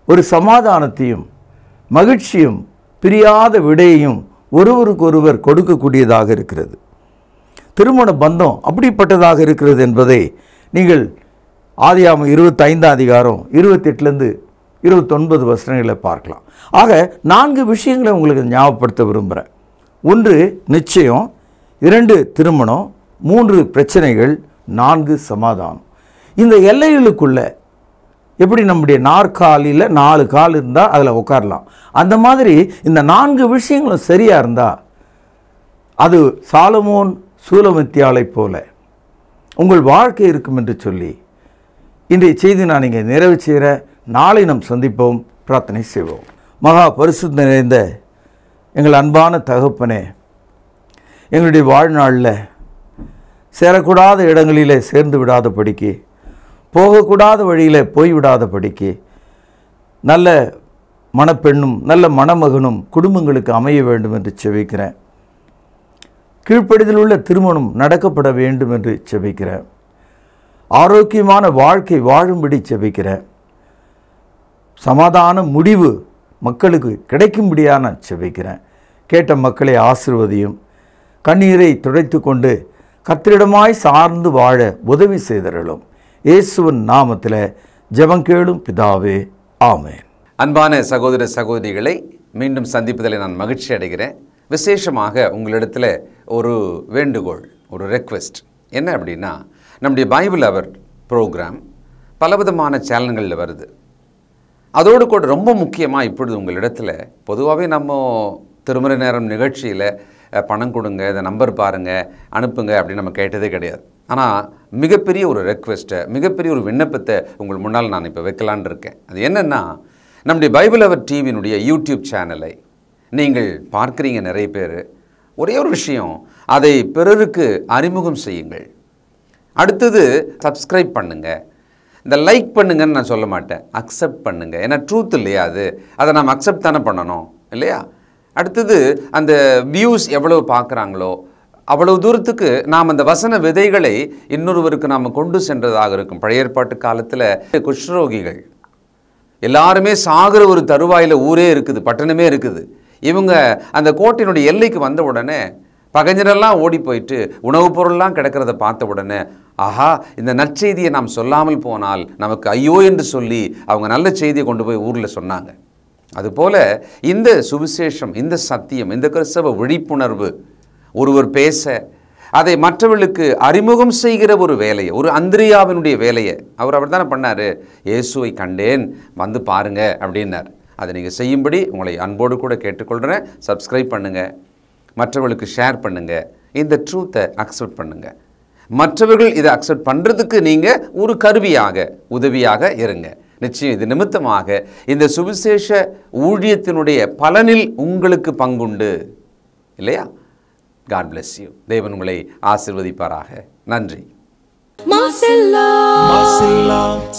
ஒரு சமாதானத்தையும் மகிழ்ச்சியும் பிரியாத விடையையும் ஒருவருக்கொருவர் கொடுக்கக்கூடியதாக இருக்கிறது. திருமண பந்தம் அப்படிப்பட்டதாக இருக்கிறது என்பதை நீங்கள் ஆதியாகமம் 25ஆம் அதிகாரம் 28லேருந்து 29 வசனங்களை பார்க்கலாம். ஆக 4 விஷயங்களை உங்களுக்கு ஞாபகப்படுத்த விரும்புகிறேன். 1 நிச்சயம், 2 திருமணம், 3 பிரச்சனைகள், 4 சமாதானம். இந்த எல்லைகளுக்குள்ள எப்படி நம்முடைய நாற்காலியில் 4 கால் இருந்தால் அதில் உட்காரலாம், அந்த மாதிரி இந்த 4 விஷயங்களும் சரியாக இருந்தால் அது சாலமோன் சூலமித்தியாளை போல உங்கள் வாழ்க்கை இருக்கும் என்று சொல்லி இன்றைய செய்தி நான் இங்கே நிறைவு செய்கிற. நாளை நாம் சந்திப்போம். பிரார்த்தனை செய்வோம். மகா பரிசுத்த நிறைந்த எங்கள் அன்பான தகப்பனே, எங்களுடைய வாழ்நாளில் சேரக்கூடாத இடங்களிலே சேர்ந்து விடாதபடிக்கு, போகக்கூடாத வழியில் போய்விடாதபடிக்கு நல்ல மணப்பெண்ணும் நல்ல மணமகனும் குடும்பங்களுக்கு அமைய வேண்டும் என்று செபிக்கிறேன். கீழ்ப்படிதல் உள்ள திருமணம் நடக்கப்பட வேண்டும் என்று செபிக்கிறேன். ஆரோக்கியமான வாழ்க்கை வாழும்படி செபிக்கிறேன். சமாதான முடிவு மக்களுக்கு கிடைக்கும்படியாக நான் செபிக்கிறேன். கேட்ட மக்களை ஆசீர்வதியும். கண்ணீரை துடைத்து கொண்டு கர்த்தரிடமாய் சார்ந்து வாழ உதவி செய்தருளும். இயேசுவின் நாமத்தில் ஜெபம் கேளும் பிதாவே, ஆமென். அன்பான சகோதர சகோதரிகளை மீண்டும் சந்திப்பதில் நான் மகிழ்ச்சி அடைகிறேன். விசேஷமாக உங்களிடத்தில் ஒரு வேண்டுகோள், ஒரு ரெக்வெஸ்ட் என்ன அப்படின்னா, நம்முடைய பைபிள் அவர் ப்ரோக்ராம் பலவிதமான சேனல்களில் வருது. அதோடு கூட ரொம்ப முக்கியமாக இப்பொழுது உங்களிடத்தில் பொதுவாகவே நம்ம திருமண நேரம் நிகழ்ச்சியில் பணம் கொடுங்க, இந்த நம்பர் பாருங்கள், அனுப்புங்க அப்படின்னு நம்ம கேட்டதே கிடையாது. ஆனால் மிகப்பெரிய ஒரு ரெக்வெஸ்ட்டை, மிகப்பெரிய ஒரு விண்ணப்பத்தை உங்கள் முன்னால் நான் இப்போ வைக்கலான் இருக்கேன். அது என்னென்னா, நம்முடைய பைபிள் அவர் டிவியினுடைய யூடியூப் சேனலை நீங்கள் பார்க்குறீங்க நிறைய பேர். ஒரே ஒரு விஷயம், அதை பிறருக்கு அறிமுகம் செய்யுங்கள். அடுத்தது சப்ஸ்கிரைப் பண்ணுங்கள். இந்த லைக் பண்ணுங்கன்னு நான் சொல்ல மாட்டேன், அக்செப்ட் பண்ணுங்கள். ஏன்னா ட்ரூத் இல்லையா அது, அதை நாம் அக்செப்ட் தானே பண்ணணும் இல்லையா? அடுத்தது அந்த வியூஸ் எவ்வளவு பார்க்குறாங்களோ அவ்வளவு தூரத்துக்கு நாம் அந்த வசன விதைகளை இன்னொருவருக்கு நாம் கொண்டு சென்றதாக இருக்கும். பழைய ஏற்பாட்டு காலத்தில் குஷ்ரோகிகள் எல்லாருமே சாகிற ஒரு தருவாயில் ஊரே இருக்குது, பட்டணமே இருக்குது. இவங்க அந்த கோட்டையினுடைய எல்லைக்கு வந்த உடனே பகைஞரெல்லாம் ஓடி போயிட்டு உணவுப் பொருள்லாம் கிடக்கிறத பார்த்த உடனே, ஆஹா, இந்த நற்செய்தியை நாம் சொல்லாமல் போனால் நமக்கு ஐயோ என்று சொல்லி அவங்க நல்ல செய்தியை கொண்டு போய் ஊரில் சொன்னாங்க. அதுபோல் இந்த சுவிசேஷம், இந்த சத்தியம், இந்த கிறிஸ்தவ விழிப்புணர்வு ஒருவர் பேச, அதை மற்றவர்களுக்கு அறிமுகம் செய்கிற ஒரு வேலையை, ஒரு அந்திரியாவினுடைய வேலையை அவர் தானே பண்ணார். இயேசுவை கண்டேன், வந்து பாருங்க அப்படின்னார். அதை நீங்கள் செய்யும்படி உங்களை அன்போடு கூட கேட்டுக்கொள்கிறேன். சப்ஸ்கிரைப் பண்ணுங்கள், மற்றவர்களுக்கு ஷேர் பண்ணுங்கள், இந்த ட்ரூத்தை அக்செப்ட் பண்ணுங்கள். மற்றவர்கள் இதை அக்செப்ட் பண்ணுறதுக்கு நீங்கள் ஒரு கருவியாக, உதவியாக இருங்க. நிச்சயம் இது நிமித்தமாக இந்த சுவிசேஷ ஊழியத்தினுடைய பலனில் உங்களுக்கு பங்குண்டு இல்லையா? God bless you. தேவன் உங்களை ஆசீர்வதிப்பாராக. நன்றி.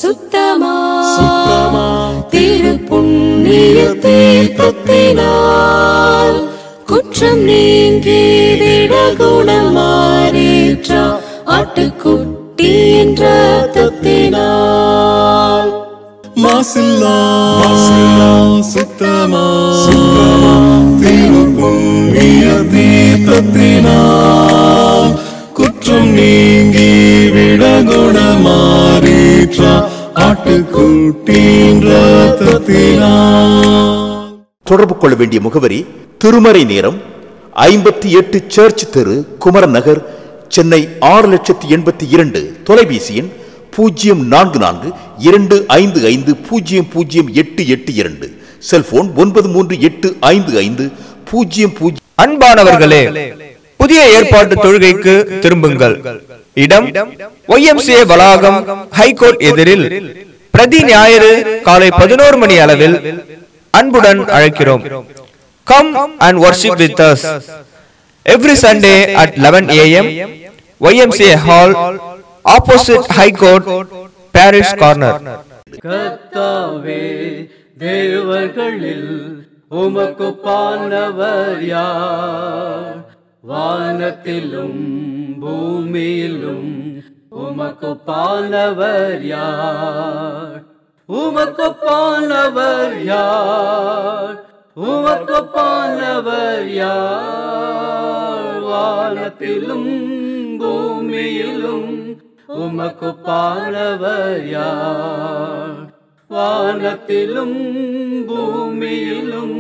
சுத்தமா திரு புண்ணிய தீர்த்தத்தினால் குற்றம் நீங்கி விட குணமாறேற்ற ஆட்டுக்குட்டி என்ற ரத்தத்தினால் மாசில்லா சுத்தமா திரு புண்ணிய தீர்த்தத்தினால் குற்றம் நீங்கி விட குணமாறேற்ற ஆட்டுக்குட்டியின் ரத்தத்தினால். தொடர்பு கொள்ள வேண்டிய முகவரி: திருமறை நேரம், 58 சர்ச் தெரு, குமரன் நகர், சென்னை 6,82,000. தொலைபேசி எண் 044255008882. செல்போன் 938550. அன்பானவர்களே, புதிய ஏற்பாட்டு தொழுகைக்கு திரும்புங்கள். இடம் YMCA வளாகம், ஹைகோர்ட் எதிரில், பிரதி ஞாயிறு காலை 11 மணி அளவில் அன்புடன் அழைக்கிறோம். Come and worship with us every Sunday at 11 AM, YMCA Hall, opposite High Court, Parish Corner. கர்த்தாவே, தேவர்களில் உமக்கு பானவர் யார்? வானத்திலும் பூமியிலும் உமக்கு பானவர் யார்? உமக்கு பானவர் யார்? உமக்கு பானவர் யார்? வானத்திலும் பூமியிலும் உமக்கு பானவர் யார்? வானத்திலும் பூமியிலும்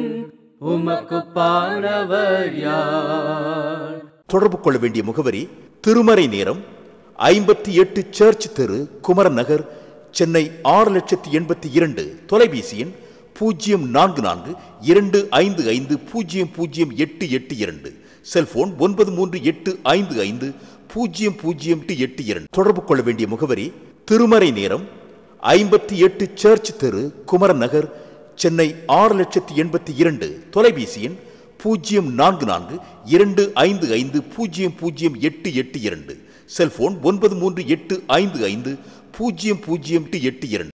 உமக்கு பானவர் யார்? தொடர்பு கொள்ள வேண்டிய முகவரி: திருமறை நேரம், 58 சர்ச் தெரு, குமரன் நகர், சென்னை 6,82,000. தொலைபேசி எண் 044255008882. செல்போன் 9385500882. தொடர்பு கொள்ள வேண்டிய முகவரி: திருமறை நேரம், 58 சர்ச் தெரு, குமரன் நகர், சென்னை 6,82,000 தொலைபேசி எண் 044255008882 செல்போன் 9385500882.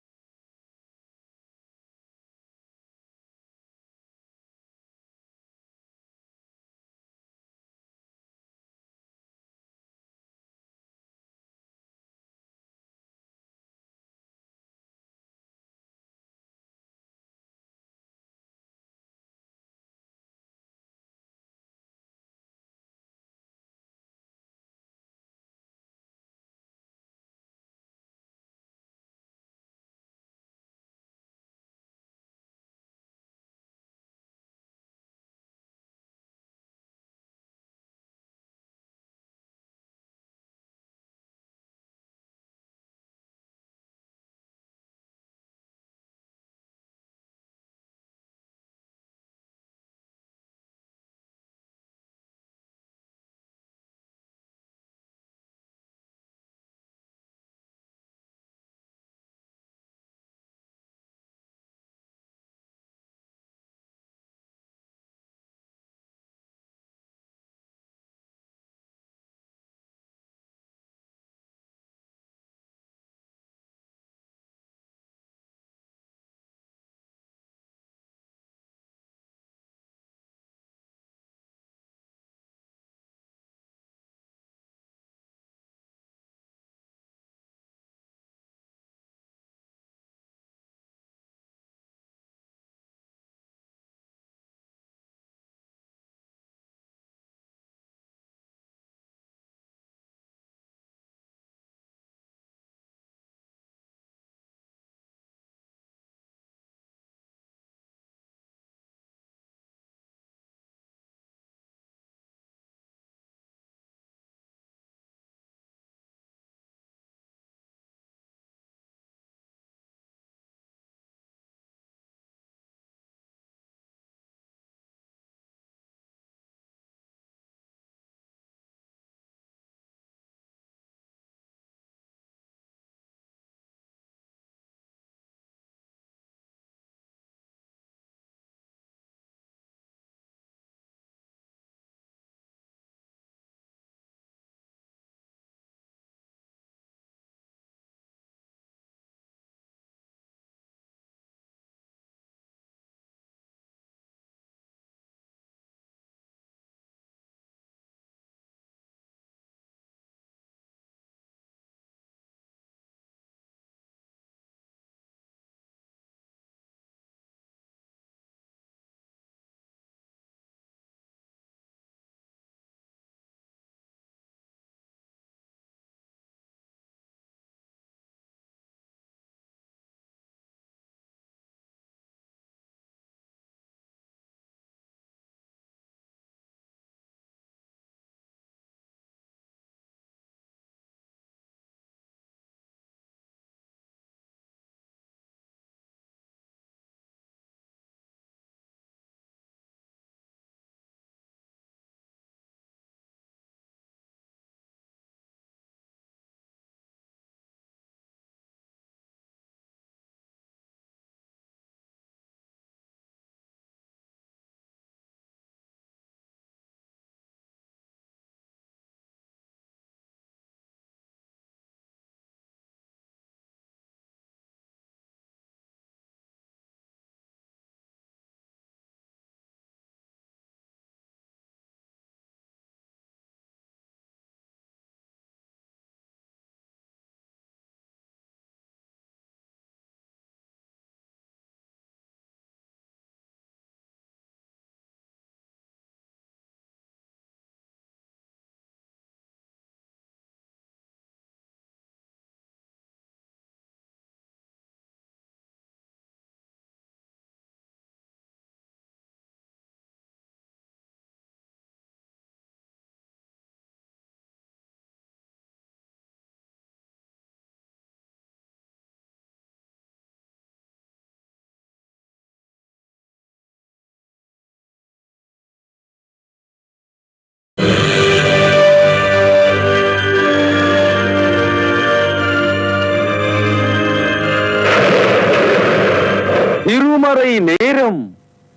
திருமறை நேரம்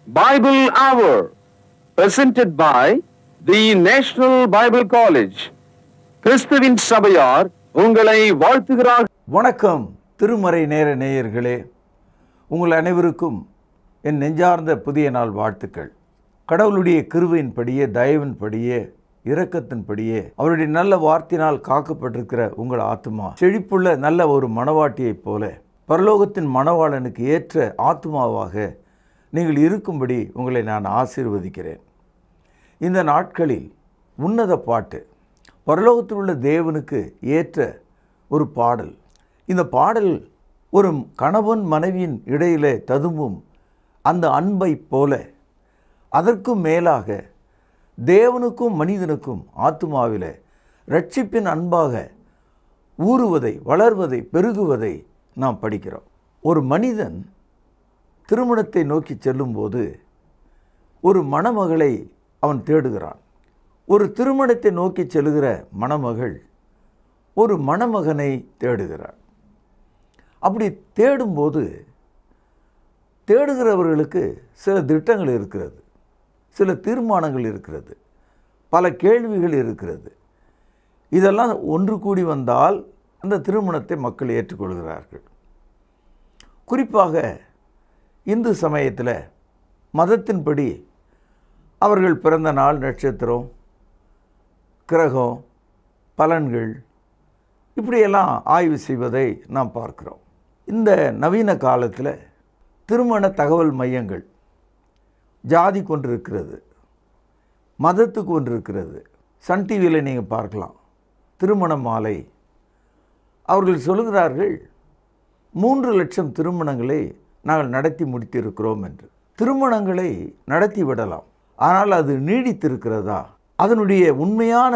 பைபிள் அவர் presented by the National Bible College. கிறிஸ்துவின் சபையார் உங்களை வாழ்த்துகிறார். வணக்கம் திருமறை நேர நேயர்களே, உங்கள் அனைவருக்கும் என் நெஞ்சார்ந்த புதிய நாள் வாழ்த்துக்கள். கடவுளுடைய கிருபையின்படியே, தயவின்படியே, இரக்கத்தின்படியே, அவருடைய நல்ல வார்த்தையினால் காக்கப்பட்டிருக்கிற உங்கள் ஆத்துமா செழிப்புள்ள நல்ல ஒரு மணவாட்டியைப் போல பரலோகத்தின் மணவாளனுக்கு ஏற்ற ஆத்துமாவாக நீங்கள் இருக்கும்படி உங்களை நான் ஆசீர்வதிக்கிறேன். இந்த நாட்களில் உன்னத பாட்டு, பரலோகத்தில் உள்ள தேவனுக்கு ஏற்ற ஒரு பாடல். இந்த பாடல் ஒரு கணவன் மனைவியின் இடையிலே ததும்பும் அந்த அன்பை போல, அதற்கும் மேலாக தேவனுக்கும் மனிதனுக்கும் ஆத்துமாவிலே இரட்சிப்பின் அன்பாக ஊறுவதை, வளர்வதை, பெருகுவதை நாம் படிக்கிறோம். ஒரு மனிதன் திருமணத்தை நோக்கி செல்லும்போது ஒரு மணமகளை அவன் தேடுகிறான். ஒரு திருமணத்தை நோக்கி செல்லுகிற மணமகள் ஒரு மணமகனை தேடுகிறார். அப்படி தேடும்போது தேடுகிறவர்களுக்கு சில திட்டங்கள் இருக்கிறது, சில தீர்மானங்கள் இருக்கிறது, பல கேள்விகள் இருக்கிறது. இதெல்லாம் ஒன்று கூடி வந்தால் அந்த திருமணத்தை மக்கள் ஏற்றுக்கொள்கிறார்கள். குறிப்பாக இந்து சமயத்தில் மதத்தின்படி அவர்கள் பிறந்த நாள், நட்சத்திரம், கிரகம், பலன்கள் இப்படியெல்லாம் ஆய்வு செய்வதை நாம் பார்க்கிறோம். இந்த நவீன காலத்தில் திருமண தகவல் மையங்கள் ஜாதிக்கு ஒன்று இருக்கிறது, மதத்துக்கு ஒன்று இருக்கிறது. சன் டிவியில் நீங்கள் பார்க்கலாம், திருமண மாலை. அவர்கள் சொல்கிறார்கள் 3 லட்சம் திருமணங்களை நாங்கள் நடத்தி முடித்திருக்கிறோம் என்று. திருமணங்களை நடத்தி விடலாம், ஆனால் அது நீடித்திருக்கிறதா? அதனுடைய உண்மையான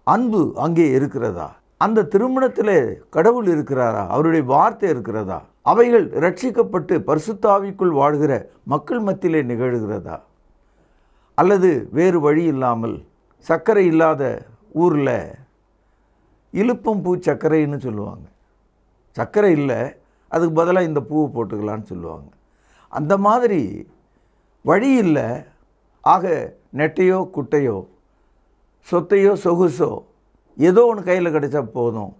அன்பு அங்கே இருக்கிறதா? அந்த திருமணத்தில் கடவுள் இருக்கிறாரா? அவருடைய வார்த்தை இருக்கிறதா? அவைகள் ரட்சிக்கப்பட்டு பரிசுத்த ஆவிக்குள் வாழ்கிற மக்கள் மத்தியிலே நிகழ்கிறதா? அல்லது வேறு வழி இல்லாமல் சர்க்கரை இல்லாத ஊரில் இலுப்பம் பூ சர்க்கரைன்னு சொல்லுவாங்க. சர்க்கரை இல்லை, அதுக்கு பதிலாக இந்த பூவை போட்டுக்கலான்னு சொல்லுவாங்க. அந்த மாதிரி வழி இல்லை, ஆக நெட்டையோ குட்டையோ சொத்தையோ சொகுசோ ஏதோ ஒன்று கையில் கிடைச்சா போதும்,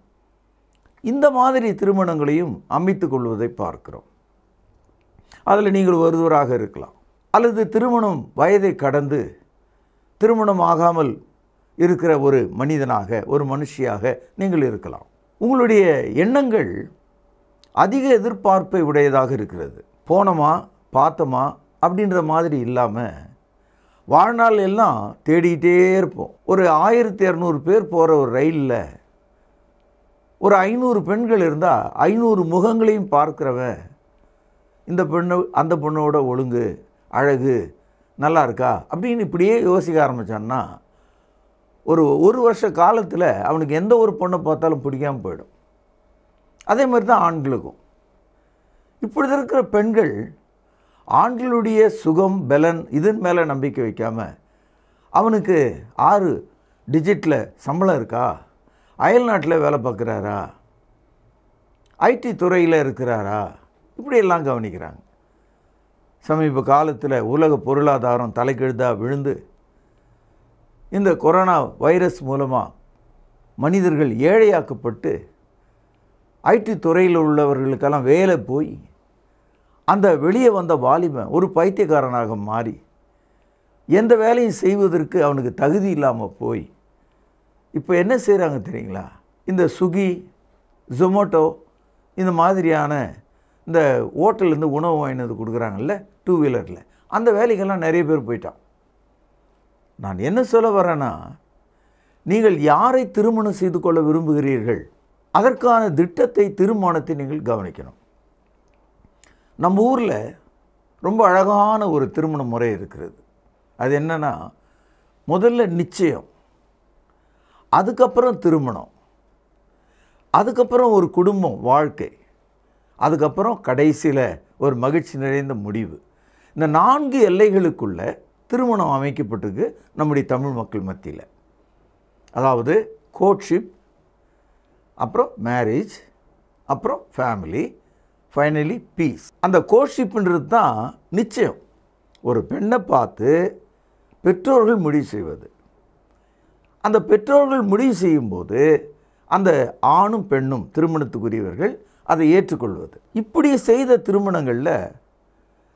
இந்த மாதிரி திருமணங்களையும் அமைத்து கொள்வதை பார்க்கிறோம். அதில் நீங்கள் ஒருவராக இருக்கலாம், அல்லது திருமணம் வயதை கடந்து திருமணம் ஆகாமல் இருக்கிற ஒரு மனிதனாக, ஒரு மனுஷியாக நீங்கள் இருக்கலாம். உங்களுடைய எண்ணங்கள் அதிக எதிர்பார்ப்பை உடையதாக இருக்கிறது. போனோமா பார்த்தோமா அப்படின்ற மாதிரி இல்லாமல் வாழ்நாள் எல்லாம் தேடிக்கிட்டே இருப்போம். ஒரு 1200 பேர் போகிற ஒரு ரயிலில் ஒரு 500 பெண்கள் இருந்தால் 500 முகங்களையும் பார்க்குறவன் இந்த பெண்ணு அந்த பொண்ணோட ஒழுங்கு, அழகு, நல்லா இருக்கா அப்படின்னு இப்படியே யோசிக்க ஆரம்பித்தான்னா ஒரு வருஷ காலத்தில் அவனுக்கு எந்த ஒரு பொண்ணை பார்த்தாலும் பிடிக்காமல் போயிடும். அதே மாதிரி தான் ஆண்களுக்கும். இப்படி இருக்கிற பெண்கள் ஆண்களுடைய சுகம், பலன் இதன் மேலே நம்பிக்கை வைக்காமல் அவனுக்கு 6 டிஜிட்டில் சம்பளம் இருக்கா, அயல் நாட்டில் வேலை பார்க்குறாரா, ஐடி துறையில் இருக்கிறாரா, இப்படியெல்லாம் கவனிக்கிறாங்க. சமீப காலத்தில் உலக பொருளாதாரம் தலைக்கெழுதாக விழுந்து இந்த கொரோனா வைரஸ் மூலமாக மனிதர்கள் ஏழையாக்கப்பட்டு ஐடி துறையில் உள்ளவர்களுக்கெல்லாம் வேலை போய் அந்த வெளியே வந்த வாலிபன் ஒரு பைத்தியக்காரனாக மாறி எந்த வேலையும் செய்வதற்கு அவனுக்கு தகுதி இல்லாமல் போய் இப்போ என்ன செய்கிறாங்க தெரியுங்களா? இந்த ஸ்விக்கி, ஜொமேட்டோ இந்த மாதிரியான இந்த ஹோட்டல்லேருந்து உணவு வாங்கினது கொடுக்குறாங்கல்ல 2 வீலரில், அந்த வேலைக்கெல்லாம் நிறைய பேர் போயிட்டான். நான் என்ன சொல்ல வரேன்னா, நீங்கள் யாரை திருமணம் செய்து கொள்ள விரும்புகிறீர்கள், அதற்கான திட்டத்தை, தீர்மானத்தை நீங்கள் கவனிக்கணும். நம்ம ஊரில் ரொம்ப அழகான ஒரு திருமண முறை இருக்கிறது. அது என்னன்னா, முதல்ல நிச்சயம், அதுக்கப்புறம் திருமணம், அதுக்கப்புறம் ஒரு குடும்பம் வாழ்க்கை, அதுக்கப்புறம் கடைசியில் ஒரு மகிழ்ச்சி நிறைந்த முடிவு. இந்த 4 எல்லைகளுக்குள்ள திருமணம் அமைக்கப்பட்டிருக்கு நம்முடைய தமிழ் மக்கள் மத்தியில். அதாவது கோட்ஷிப், அப்புறம் மேரேஜ், அப்புறம் ஃபேமிலி, ஃபைனலி பீஸ். அந்த கோர்ட்ஷிப்ன்றது தான் நிச்சயம். ஒரு பெண்ணை பார்த்து பெற்றோர்கள் முடிவு செய்வது. அந்த பெற்றோர்கள் முடிவு செய்யும்போது அந்த ஆணும் பெண்ணும் திருமணத்துக்குரியவர்கள் அதை ஏற்றுக்கொள்வது. இப்படி செய்த திருமணங்களில்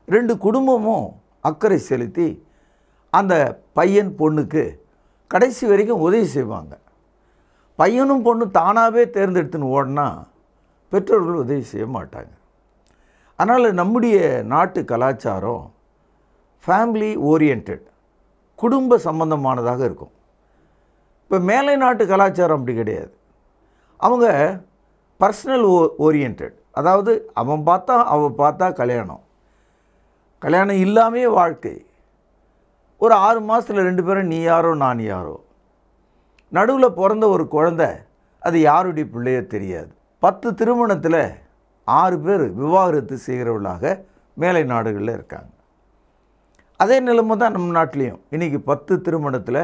2 குடும்பமும் அக்கறை செலுத்தி அந்த பையன் பொண்ணுக்கு கடைசி வரைக்கும் உதவி செய்வாங்க. பையனும் பொண்ணும் தானாகவே தேர்ந்தெடுத்துன்னு ஓடினா பெற்றோர்கள் உதவி செய்ய மாட்டாங்க. அதனால் நம்முடைய நாட்டு கலாச்சாரம் ஃபேமிலி ஓரியன்ட், குடும்ப சம்பந்தமானதாக இருக்கும். இப்போ மேலை நாட்டு கலாச்சாரம் அப்படி கிடையாது. அவங்க பர்சனல் ஓரியன்ட், அதாவது அவன் பார்த்தா அவள் பார்த்தா கல்யாணம், கல்யாணம் இல்லாமே வாழ்க்கை. ஒரு 6 மாதத்தில் 2 பேரும் நீ யாரோ நான் யாரோ. நடுவில் பிறந்த ஒரு குழந்தை அது யாருடைய பிள்ளையோ தெரியாது. 10 திருமணத்தில் 6 பேர் விவாகரத்து செய்கிறவர்களாக மேலை நாடுகளில் இருக்காங்க. அதே நிலைமை தான் நம்ம நாட்டிலையும். இன்றைக்கி 10 திருமணத்தில்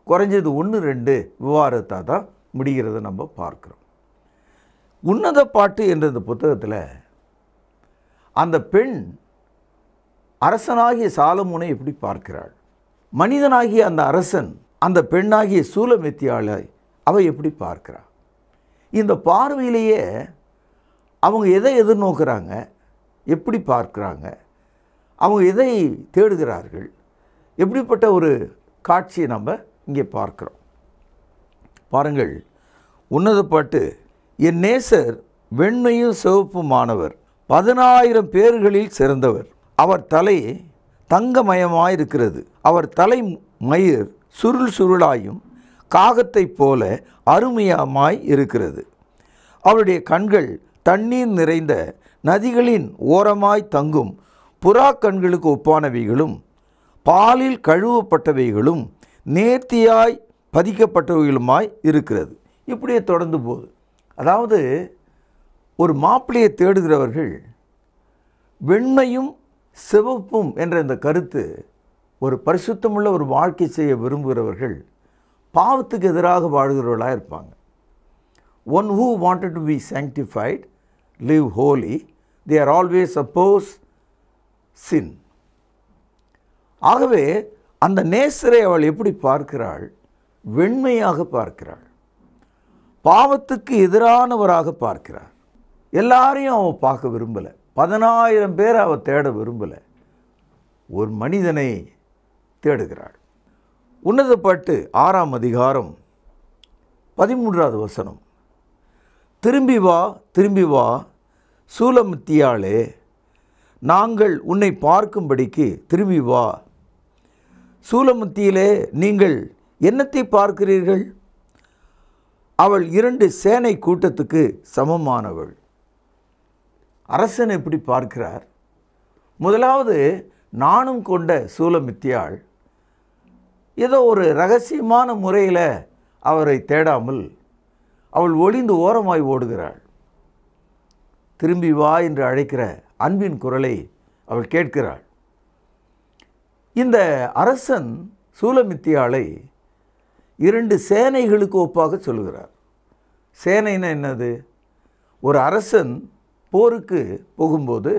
குறைஞ்சது 1-2 விவாகரத்தாக தான் முடிகிறத நம்ம பார்க்குறோம். உன்னத பாட்டு என்ற இந்த புத்தகத்தில் அந்த பெண் அரசனாகிய சாலமோனை எப்படி பார்க்கிறாள், மனிதனாகிய அந்த அரசன் அந்த பெண்ணாகிய சூலமெத்தியாளை அவள் எப்படி பார்க்கிறாள். இந்த பார்வையிலேயே அவங்க எதை எதிர்நோக்குறாங்க, எப்படி பார்க்குறாங்க, அவங்க எதை தேடுகிறார்கள், எப்படிப்பட்ட ஒரு காட்சியை நம்ம இங்கே பார்க்குறோம். பாருங்கள், உன்னத பாட்டு, என் நேசர் வெண்மையும் சிவப்புமானவர், 10,000 பேர்களில் சிறந்தவர், அவர் தலை தங்கமயமாயிருக்கிறது, அவர் தலை மயிர் சுருள் சுருளாயும் காகத்தைப் போல அருமையமாய் இருக்கிறது, அவருடைய கண்கள் தண்ணீர் நிறைந்த நதிகளின் ஓரமாய் தங்கும் புறா கண்களுக்கு ஒப்பானவைகளும் பாலில் கழுவப்பட்டவைகளும் நேர்த்தியாய் பதிக்கப்பட்டவைகளுமாய் இருக்கிறது. இப்படியே தொடர்ந்து போகுது. அதாவது ஒரு மாப்பிள்ளையை தேடுகிறவர்கள் வெண்மையும் சிவப்பும் என்ற இந்த கருத்து, ஒரு பரிசுத்தமுள்ள ஒரு வாழ்க்கை செய்ய விரும்புகிறவர்கள் பாவத்துக்கு எதிராக வாழ்கிறவர்களாக இருப்பாங்க. One who wanted to be sanctified, live holy, they are always oppose sin. ஆகவே அந்த நேசரை அவள் எப்படி பார்க்கிறாள், வெண்மையாக பார்க்கிறாள், பாவத்துக்கு எதிரானவராக பார்க்கிறார். எல்லாரையும் அவள் பார்க்க விரும்பலை, 10,000 பேரை அவள் தேட விரும்பலை, ஒரு மனிதனை தேடுகிறாள். உன்னத பாட்டு 6ஆம் அதிகாரம் 13வது வசனம், திரும்பி வா திரும்பி வா சூலமித்தியாளே, நாங்கள் உன்னை பார்க்கும்படிக்கு திரும்பி வா. சூலமுத்தியிலே நீங்கள் என்னத்தை பார்க்கிறீர்கள், அவள் 2 சேனை கூட்டத்துக்கு சமமானவள். அரசன் எப்படி பார்க்கிறார்? முதலாவது நாணம் கொண்ட சூலமித்தியாள் ஏதோ ஒரு இரகசியமான முறையில் அவரை தேடாமல் அவள் ஒளிந்து ஓரமாய் ஓடுகிறாள். திரும்பி வா என்று அழைக்கிற அன்பின் குரலை அவள் கேட்கிறாள். இந்த அரசன் சூலமித்தியாளை 2 சேனைகளுக்கு ஒப்பாக சொல்கிறார். சேனைன்னா என்னது? ஒரு அரசன் போருக்கு போகும்போது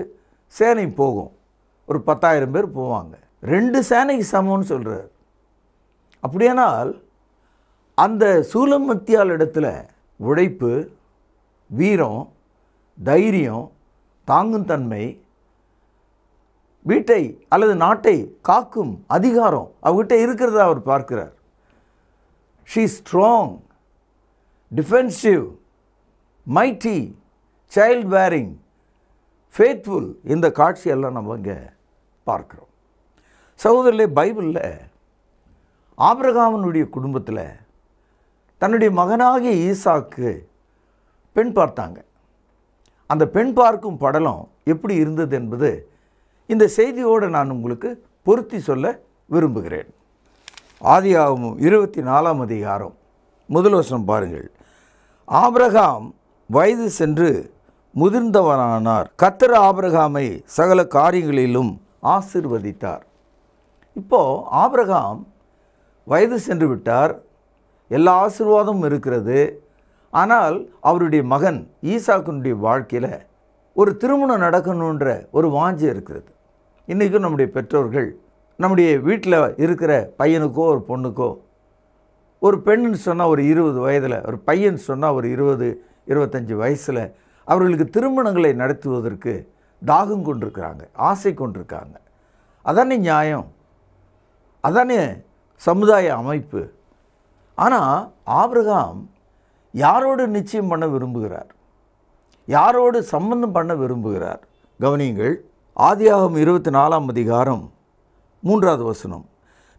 சேனை போகும், ஒரு 10,000 பேர் போவாங்க, 2 சேனைக்கு சமம்னு சொல்கிறார். அப்படியானால் அந்த சூலமித்தியாள் இடத்துல உழைப்பு, வீரம், தைரியம், தாங்கும் தன்மை, வீட்டை அல்லது நாட்டை காக்கும் அதிகாரம் அவர்கிட்ட இருக்கிறத அவர் பார்க்கிறார். She strong, defensive, mighty, child bearing, faithful. இந்த காட்சியெல்லாம் நம்ம இங்கே பார்க்குறோம். சகோதரர்களே, பைபிளில் ஆபிரகாமனுடைய குடும்பத்தில் தன்னுடைய மகனாகிய ஈசாக்கு பெண் பார்த்தாங்க. அந்த பெண் பார்க்கும் படலம் எப்படி இருந்தது என்பது இந்த செய்தியோடு நான் உங்களுக்கு பொருத்தி சொல்ல விரும்புகிறேன். ஆதியாகமம் 24ஆம் அதிகாரம் 1 வசனம் பாருங்கள். ஆபிரகாம் வயது சென்று முதிர்ந்தவனானார், கர்த்தர் ஆபிரகாமை சகல காரியங்களிலும் ஆசீர்வதித்தார். இப்போது ஆபிரகாம் வயது சென்று விட்டார், எல்லா ஆசீர்வாதமும் இருக்கிறது. ஆனால் அவருடைய மகன் ஈசாக்கினுடைய வாழ்க்கையில் ஒரு திருமணம் நடக்கணுன்ற ஒரு வாஞ்சை இருக்கிறது. இன்றைக்கும் நம்முடைய பெற்றோர்கள் நம்முடைய வீட்டில் இருக்கிற பையனுக்கோ ஒரு பொண்ணுக்கோ, ஒரு பெண்ணுன்னு சொன்னால் ஒரு 20 வயதில், ஒரு பையன் சொன்னால் ஒரு 20-25 வயசில் அவர்களுக்கு திருமணங்களை நடத்துவதற்கு தாகம் கொண்டிருக்கிறாங்க, ஆசை கொண்டிருக்காங்க. அதானே நியாயம், அதானே சமுதாய அமைப்பு. ஆனால் ஆபிரகாம் யாரோடு நிச்சயம் பண்ண விரும்புகிறார், யாரோடு சம்பந்தம் பண்ண விரும்புகிறார்? கவனியுங்கள். ஆதியாகமம் 24ஆம் அதிகாரம் 3வது வசனம்.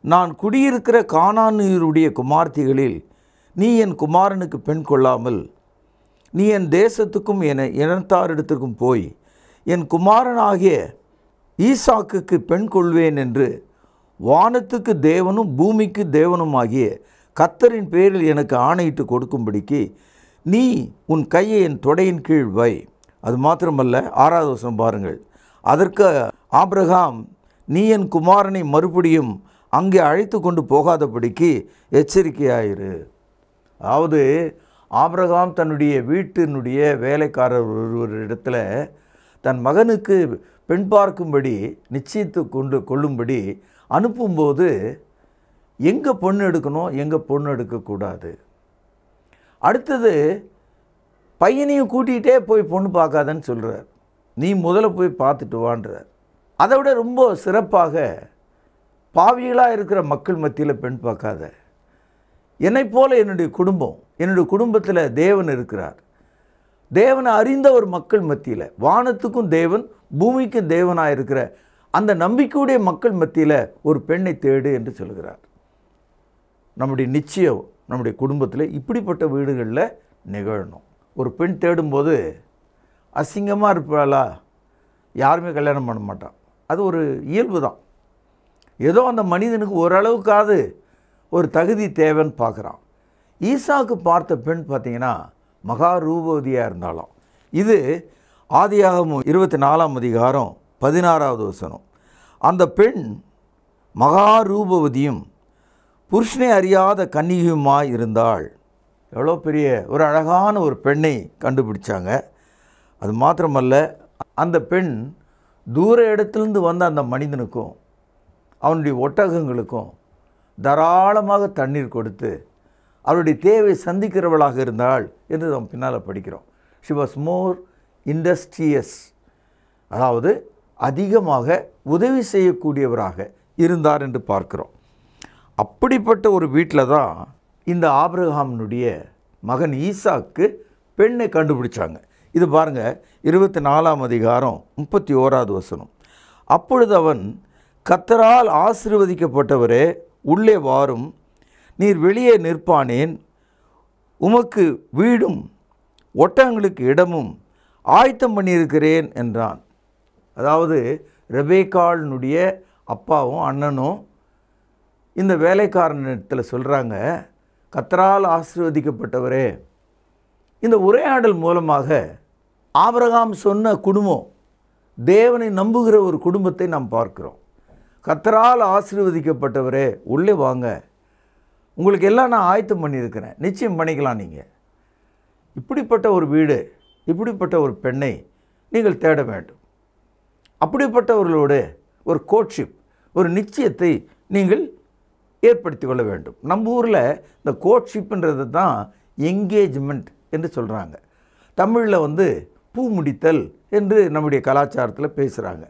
நான் குடியிருக்கிற கானானியருடைய குமார்த்திகளில் நீ என் குமாரனுக்கு பெண் கொள்ளாமல் நீ என் தேசத்துக்கும் என இனத்தாரிடத்திற்கும் போய் என் குமாரனாகிய ஈசாக்குக்கு பெண் கொள்வேன் என்று வானத்துக்கு தேவனும் பூமிக்கு தேவனுமாகிய கர்த்தரின் பேரில் எனக்கு ஆணையிட்டு கொடுக்கும்படிக்கு நீ உன் கையை என் தொடையின் கீழ் வை. அது மாத்திரமல்ல, 6வது வசனம் பாருங்கள். அதற்கு ஆபிரகாம், நீ என் குமாரனை மறுபடியும் அங்கே அழைத்து கொண்டு போகாதபடிக்கு எச்சரிக்கையாயிரு. அதாவது ஆபிரகாம் தன்னுடைய வீட்டினுடைய வேலைக்காரர் ஒருவரிடத்தில் தன் மகனுக்கு பெண் பார்க்கும்படி நிச்சயித்து கொள்ளும்படி அனுப்பும்போது எங்கே பொண்ணு எடுக்கணும், எங்கே பொண்ணு எடுக்கக்கூடாது, அடுத்தது பையனையும் கூட்டிகிட்டே போய் பொண்ணு பார்க்காதன்னு சொல்கிறார். நீ முதல்ல போய் பார்த்துட்டு வான்றார். அதை விட ரொம்ப சிறப்பாக, பாவிகளாக இருக்கிற மக்கள் மத்தியில் பெண் பார்க்காத, என்னை போல என்னுடைய குடும்பத்தில் தேவன் இருக்கிறார், தேவனை அறிந்த ஒரு மக்கள் மத்தியில், வானத்துக்கும் தேவன் பூமிக்கும் தேவனாக இருக்கிற அந்த நம்பிக்கையுடைய மக்கள் மத்தியில் ஒரு பெண்ணை தேடு என்று சொல்கிறார். நம்முடைய நிச்சயம் நம்முடைய குடும்பத்தில் இப்படிப்பட்ட வீடுகளில் நிகழணும். ஒரு பெண் தேடும்போது அசிங்கமாக இருப்பாளா, யாருமே கல்யாணம் பண்ண மாட்டான். அது ஒரு இயல்பு தான். ஏதோ அந்த மனிதனுக்கு ஓரளவுக்காவது ஒரு தகுதி தேவைன்னு பார்க்குறான். ஈசாக்கு பார்த்த பெண் பார்த்திங்கன்னா மகா ரூபவதியாக இருந்தாலும். இது ஆதியாகமம் 24ஆம் அதிகாரம் 16வது வசனம். அந்த பெண் மகா ரூபவதியும் புருஷனை அறியாத கன்னிகையுமாய் இருந்தாள். எவ்வளோ பெரிய ஒரு அழகான ஒரு பெண்ணை கண்டுபிடிச்சாங்க. அது மாத்திரமல்ல, அந்த பெண் தூர இடத்துலேருந்து வந்த அந்த மனிதனுக்கும் அவனுடைய ஒட்டகங்களுக்கும் தாராளமாக தண்ணீர் கொடுத்து அவருடைய தேவை சந்திக்கிறவளாக இருந்தாள் என்று நாம் பின்னால் படிக்கிறோம். ஷி வாஸ் மோர் இண்டஸ்ட்ரியஸ், அதாவது அதிகமாக உதவி செய்யக்கூடியவராக இருந்தார் என்று பார்க்கிறோம். அப்படிப்பட்ட ஒரு வீட்டில் தான் இந்த ஆபிரகாமினுடைய மகன் ஈசாக்கு பெண்ணை கண்டுபிடிச்சாங்க. இது பாருங்கள், 24ஆம் அதிகாரம் 31வது வசனம். அப்பொழுது அவன், கர்த்தரால் ஆசீர்வதிக்கப்பட்டவரே உள்ளே வாரும், நீர் வெளியே நிற்பானேன், உமக்கு வீடும் ஒட்டகங்களுக்கு இடமும் ஆயத்தம் பண்ணியிருக்கிறேன் என்றான். அதாவது ரெபேக்காளினுடைய அப்பாவும் அண்ணனும் இந்த வேலைக்காரனிடத்தில் சொல்கிறாங்க, கர்த்தரால் ஆசீர்வதிக்கப்பட்டவரே. இந்த உரையாடல் மூலமாக ஆபிரகாம் சொன்ன குடும்பம், தேவனை நம்புகிற ஒரு குடும்பத்தை நாம் பார்க்கிறோம். கர்த்தரால் ஆசீர்வதிக்கப்பட்டவரே உள்ளே வாங்க, உங்களுக்கு எல்லாம் நான் ஆயத்தம் பண்ணியிருக்கிறேன், நிச்சயம் பண்ணிக்கலாம். நீங்கள் இப்படிப்பட்ட ஒரு வீடு, இப்படிப்பட்ட ஒரு பெண்ணை நீங்கள் தேட வேண்டும். அப்படிப்பட்டவர்களோடு ஒரு கோட்ஷிப், ஒரு நிச்சயத்தை நீங்கள் ஏற்படுத்தி கொள்ள வேண்டும். நம்ம ஊரில் இந்த கோட்ஷிப்புன்றது தான் என்கேஜ்மெண்ட் என்று சொல்கிறாங்க. தமிழில் பூ முடித்தல் என்று நம்முடைய கலாச்சாரத்தில் பேசுகிறாங்க.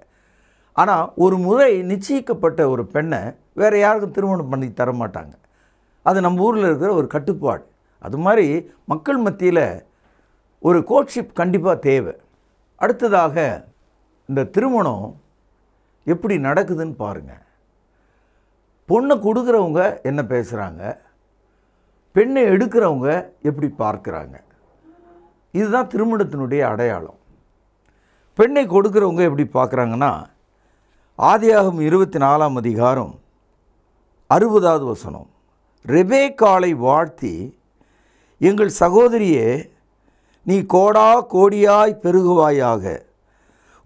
ஆனால் ஒரு முறை நிச்சயிக்கப்பட்ட ஒரு பெண்ணை வேறு யாருக்கும் திருமணம் பண்ணி தர மாட்டாங்க. அது நம்ம ஊரில் இருக்கிற ஒரு கட்டுப்பாடு. அது மாதிரி மக்கள் மத்தியில் ஒரு கோட்ஷிப் கண்டிப்பாக தேவை. அடுத்ததாக இந்த திருமணம் எப்படி நடக்குதுன்னு பாருங்கள். பொண்ணை கொடுக்குறவங்க என்ன பேசுகிறாங்க, பெண்ணை எடுக்கிறவங்க எப்படி பார்க்குறாங்க. இதுதான் திருமணத்தினுடைய அடையாளம். பெண்ணை கொடுக்குறவங்க எப்படி பார்க்குறாங்கன்னா, ஆதியாகமம் 24ஆம் அதிகாரம் 60வது வசனம். ரெபேக்காளை வாழ்த்தி, எங்கள் சகோதரியே, நீ கோடா கோடியாய் பெருகுவாயாக,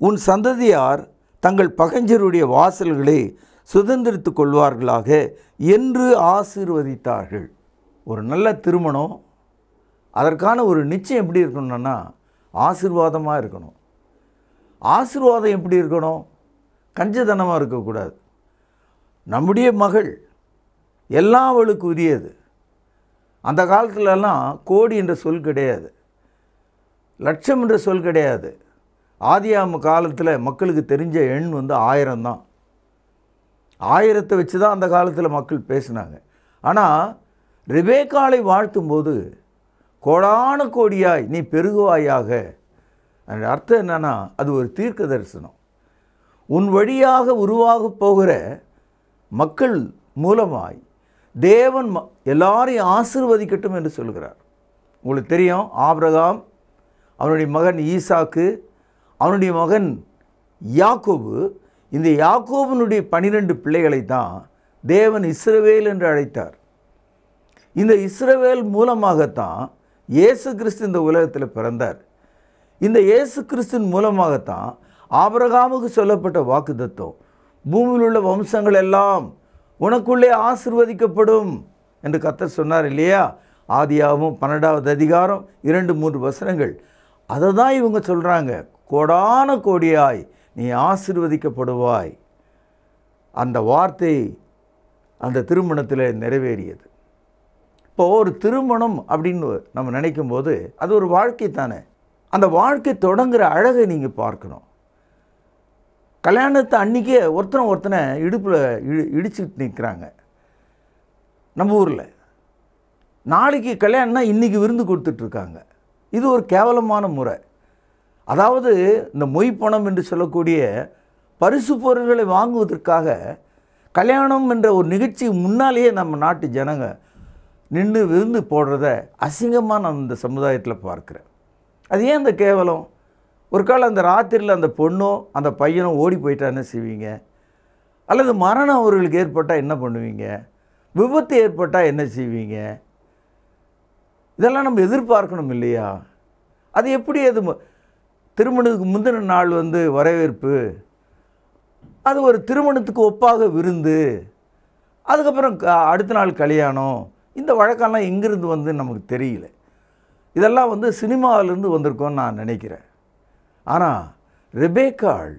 உன் சந்ததியார் தங்கள் பகைஞருடைய வாசல்களை சுதந்திரித்து கொள்வார்களாக என்று ஆசீர்வதித்தார்கள். ஒரு நல்ல திருமணம், அதற்கான ஒரு நிச்சயம் எப்படி இருக்கணும்னா ஆசீர்வாதமாக இருக்கணும். ஆசீர்வாதம் எப்படி இருக்கணும்? கஞ்சதனமாக இருக்கக்கூடாது. நம்முடைய மகள் எல்லாம் அவளுக்கு உரியது. அந்த காலத்துலலாம் கோடி என்ற சொல் கிடையாது, லட்சம் என்ற சொல் கிடையாது. ஆதியாகம காலத்தில் மக்களுக்கு தெரிஞ்ச எண் 1000 தான். 1000 வச்சு தான் அந்த காலத்தில் மக்கள் பேசினாங்க. ஆனால் ரெபேக்காளை வாழ்த்தும்போது கோடான கோடியாய் நீ பெருகுவாயாக. அந்த அர்த்தம் என்னன்னா, அது ஒரு தீர்க்க தரிசனம். உன் வழியாக உருவாக போகிற மக்கள் மூலமாய் தேவன் எல்லாரையும் ஆசீர்வதிக்கட்டும் என்று சொல்கிறார். உங்களுக்கு தெரியும், ஆபிரகாம், அவனுடைய மகன் ஈசாக்கு, அவனுடைய மகன் யாக்கோபு. இந்த யாக்கோபனுடைய 12 பிள்ளைகளை தான் தேவன் இஸ்ரவேல் என்று அழைத்தார். இந்த இஸ்ரவேல் மூலமாகத்தான் இயேசு கிறிஸ்து இந்த உலகத்தில் பிறந்தார். இந்த இயேசு கிறிஸ்துவின் மூலமாகத்தான் ஆபிரகாமுக்கு சொல்லப்பட்ட வாக்குத்தத்தம், பூமியில் உள்ள வம்சங்கள் எல்லாம் உனக்குள்ளே ஆசீர்வதிக்கப்படும் என்று கர்த்தர் சொன்னார் இல்லையா? ஆதியாகமம் 12வது அதிகாரம் 2-3 வசனங்கள். அதை தான் இவங்க சொல்கிறாங்க, கோடான கோடியாய் நீ ஆசீர்வதிக்கப்படுவாய். அந்த வார்த்தை அந்த திருமணத்தில் நிறைவேறியது. இப்போது ஒரு திருமணம் அப்படின்னு நம்ம நினைக்கும் போது அது ஒரு வாழ்க்கை தானே. அந்த வாழ்க்கை தொடங்குகிற அழகை நீங்கள் பார்க்கணும். கல்யாணத்தை அன்றைக்கே ஒருத்தனை இடுப்பில் இடிச்சுட்டு நிற்கிறாங்க நம்ம ஊரில். நாளைக்கு கல்யாணம்னா இன்றைக்கி விருந்து கொடுத்துட்ருக்காங்க. இது ஒரு கேவலமான முறை. அதாவது இந்த மொய் பணம் என்று சொல்லக்கூடிய பரிசு பொருள்களை வாங்குவதற்காக கல்யாணம் என்ற ஒரு நிகழ்ச்சி முன்னாலேயே நம்ம நாட்டு ஜனங்க நின்று விருந்து போடுறத அசிங்கமாக நான் இந்த சமுதாயத்தில் பார்க்குறேன். அது ஏன் இந்த கேவலம்? ஒரு காலம் அந்த ராத்திரியில் அந்த பொண்ணோ அந்த பையனோ ஓடி போயிட்டா என்ன செய்வீங்க? அல்லது மரணம் அவர்களுக்கு ஏற்பட்டால் என்ன பண்ணுவீங்க? விபத்து ஏற்பட்டால் என்ன செய்வீங்க? இதெல்லாம் நம்ம எதிர்பார்க்கணும் இல்லையா? அது எப்படி? அது திருமணத்துக்கு முந்தின நாள் வரவேற்பு, அது ஒரு திருமணத்துக்கு ஒப்பாக விருந்து, அதுக்கப்புறம் அடுத்த நாள் கல்யாணம். இந்த வழக்கெல்லாம் எங்கேருந்து நமக்கு தெரியல. இதெல்லாம் சினிமாவிலேருந்து வந்திருக்கோன்னு நான் நினைக்கிறேன். ஆனால் ரெபேக்காள்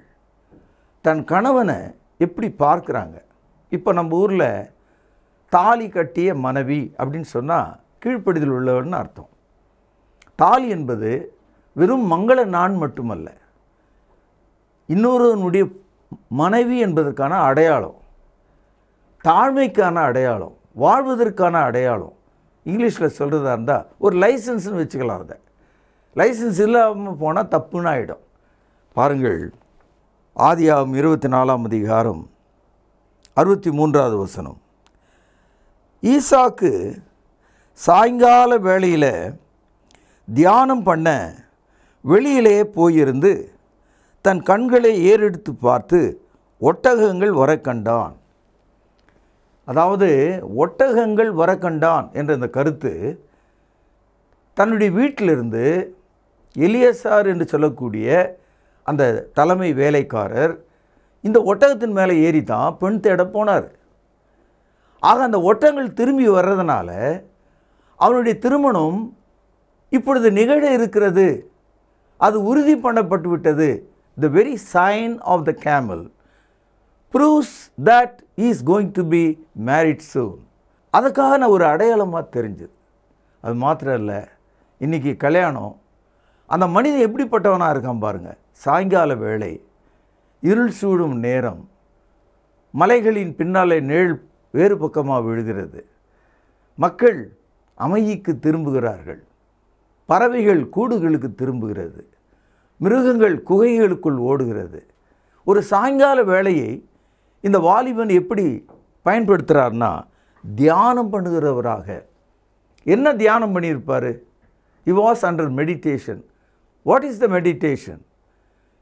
தன் கணவனை எப்படி பார்க்குறாங்க? இப்போ நம்ம ஊரில் தாலி கட்டிய மனைவி அப்படின்னு சொன்னால் கீழ்ப்படிதல் உள்ளவன்னு அர்த்தம். தாலி என்பது வெறும் மங்கள நாள் மட்டுமல்ல, இன்னொருவனுடைய மனைவி என்பதற்கான அடையாளம், தாழ்மைக்கான அடையாளம், வாழ்வதற்கான அடையாளம். இங்கிலீஷில் சொல்கிறதா இருந்தால் ஒரு லைசன்ஸ்னு வச்சுக்கலாம். அதை லைசன்ஸ் இல்லாமல் போனால் தப்புன்னு ஆகிடும். பாருங்கள், ஆதியாகமம் 24ஆம் அதிகாரம் 63வது வசனம். ஈசாக்கு சாயங்கால வேளையில் தியானம் பண்ண வெளியிலே போயிருந்து தன் கண்களை ஏறெடுத்து பார்த்து ஒட்டகங்கள் வர கண்டான். அதாவது ஒட்டகங்கள் வர கண்டான் என்ற இந்த கருத்து தன்னுடைய வீட்டிலிருந்து எலியசார் என்று சொல்லக்கூடிய அந்த தலைமை வேலைக்காரர் இந்த ஒட்டகத்தின் மேலே ஏறி தான் பெண் தேட போனார். ஆக அந்த ஒட்டகங்கள் திரும்பி வர்றதுனால அவனுடைய திருமணம் இப்பொழுது நிகழ இருக்கிறது, அது உறுதி பண்ணப்பட்டு விட்டது. The very sign of the camel proves that he is going to be married soon. அதுக்கான ஒரு அடையாளமாக தெரிஞ்சுது. அது மாத்திரம் இல்லை, இன்றைக்கி கல்யாணம், அந்த மனிதன் எப்படிப்பட்டவனாக இருக்கான் பாருங்கள். சாயங்கால வேளை, இருள் சூடும் நேரம், மலைகளின் பின்னாலே நிழல் வேறு பக்கமாக விழுகிறது, மக்கள் அமைதிக்கு திரும்புகிறார்கள், பறவைகள் கூடுகளுக்கு திரும்புகிறது, மிருகங்கள் குகைகளுக்குள் ஓடுகிறது. ஒரு சாயங்கால வேளையை இந்த வாலிபன் எப்படி பயன்படுத்துகிறார்னா, தியானம் பண்ணுகிறவராக. என்ன தியானம் பண்ணியிருப்பார்? He was under meditation. What is the meditation?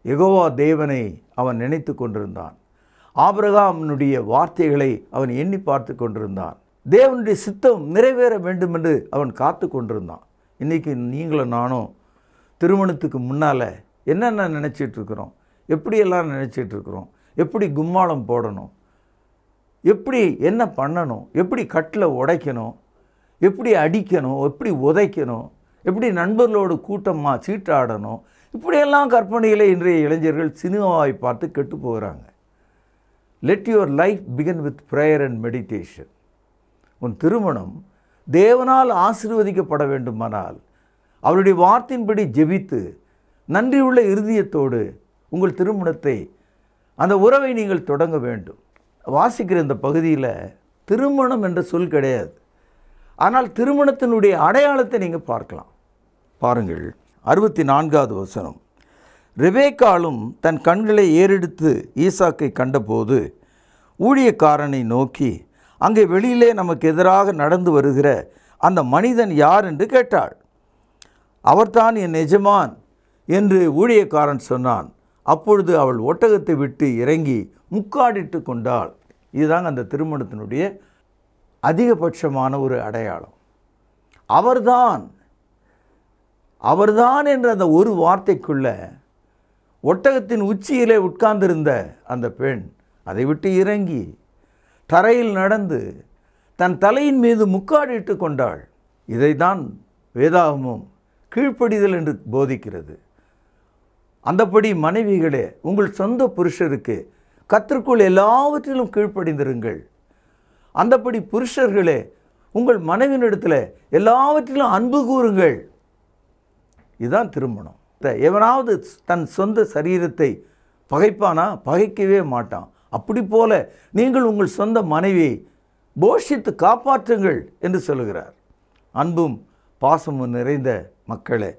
Jehovah தேவனை அவன் நினைத்து கொண்டிருந்தான். ஆபிரகாமினுடைய வார்த்தைகளை அவன் எண்ணி பார்த்து கொண்டிருந்தான். தேவனுடைய சித்தம் நிறைவேற வேண்டும் என்று அவன் காத்து கொண்டிருந்தான். இன்றைக்கி நீங்களும் நானும் திருமணத்துக்கு முன்னால் என்னென்ன நினச்சிட்ருக்குறோம்? எப்படியெல்லாம் நினச்சிட்ருக்குறோம்? எப்படி கும்மாளம் போடணும், எப்படி என்ன பண்ணணும், எப்படி கட்டில் உடைக்கணும், எப்படி அடிக்கணும், எப்படி உதைக்கணும், எப்படி நண்பர்களோடு கூட்டமாக சீட்டாடணும், இப்படியெல்லாம் கற்பனைகளை இன்றைய இளைஞர்கள் சினிமாவை பார்த்து கெட்டு போகிறாங்க. Let your life begin with prayer and meditation. உன் திருமணம் தேவனால் ஆசீர்வதிக்கப்பட வேண்டுமானால் அவருடைய வார்த்தையின்படி ஜெபித்து நன்றியுள்ள இருதயத்தோடு உங்கள் திருமணத்தை, அந்த உறவை நீங்கள் தொடங்க வேண்டும். வாசிக்கிற இந்த பகுதியில் திருமணம் என்ற சொல் கிடையாது. ஆனால் திருமணத்தினுடைய அடையாளத்தை நீங்கள் பார்க்கலாம். பாருங்கள், 64வது வசனம். ரெபேக்காளும் தன் கண்களை ஏறெடுத்து ஈசாக்கை கண்டபோது ஊழியக்காரனை நோக்கி, அங்கே வெளியிலே நமக்கு எதிராக நடந்து வருகிற அந்த மனிதன் யார் என்று கேட்டாள். அவர்தான் என் எஜமான் என்று ஊழியக்காரன் சொன்னான். அப்பொழுது அவள் ஒட்டகத்தை விட்டு இறங்கி முக்காடிட்டு கொண்டாள். இதுதாங்க அந்த திருமணத்தினுடைய அதிகபட்சமான ஒரு அடையாளம். அவர்தான் என்ற அந்த ஒரு வார்த்தைக்குள்ள ஒட்டகத்தின் உச்சியிலே உட்கார்ந்திருந்த அந்த பெண் அதை விட்டு இறங்கி தரையில் நடந்து தன் தலையின் மீது முக்காடிட்டு கொண்டாள். இதைதான் வேதாகமும் கீழ்ப்படிதல் என்று போதிக்கிறது. அந்தபடி மனைவிகளே, உங்கள் சொந்த புருஷருக்கு கர்த்தருக்குள் எல்லாவற்றிலும் கீழ்ப்படிந்திருங்கள். அந்தபடி புருஷர்களே, உங்கள் மனைவியினிடத்தில் எல்லாவற்றிலும் அன்பு கூறுங்கள். இதுதான் திருமணம். எவனாவது தன் சொந்த சரீரத்தை பகைப்பானா? பகைக்கவே மாட்டான். அப்படி போல நீங்கள் உங்கள் சொந்த மனைவியை போஷித்து காப்பாற்றுங்கள் என்று சொல்லுகிறார். அன்பும் பாசமும் நிறைந்த மக்களே,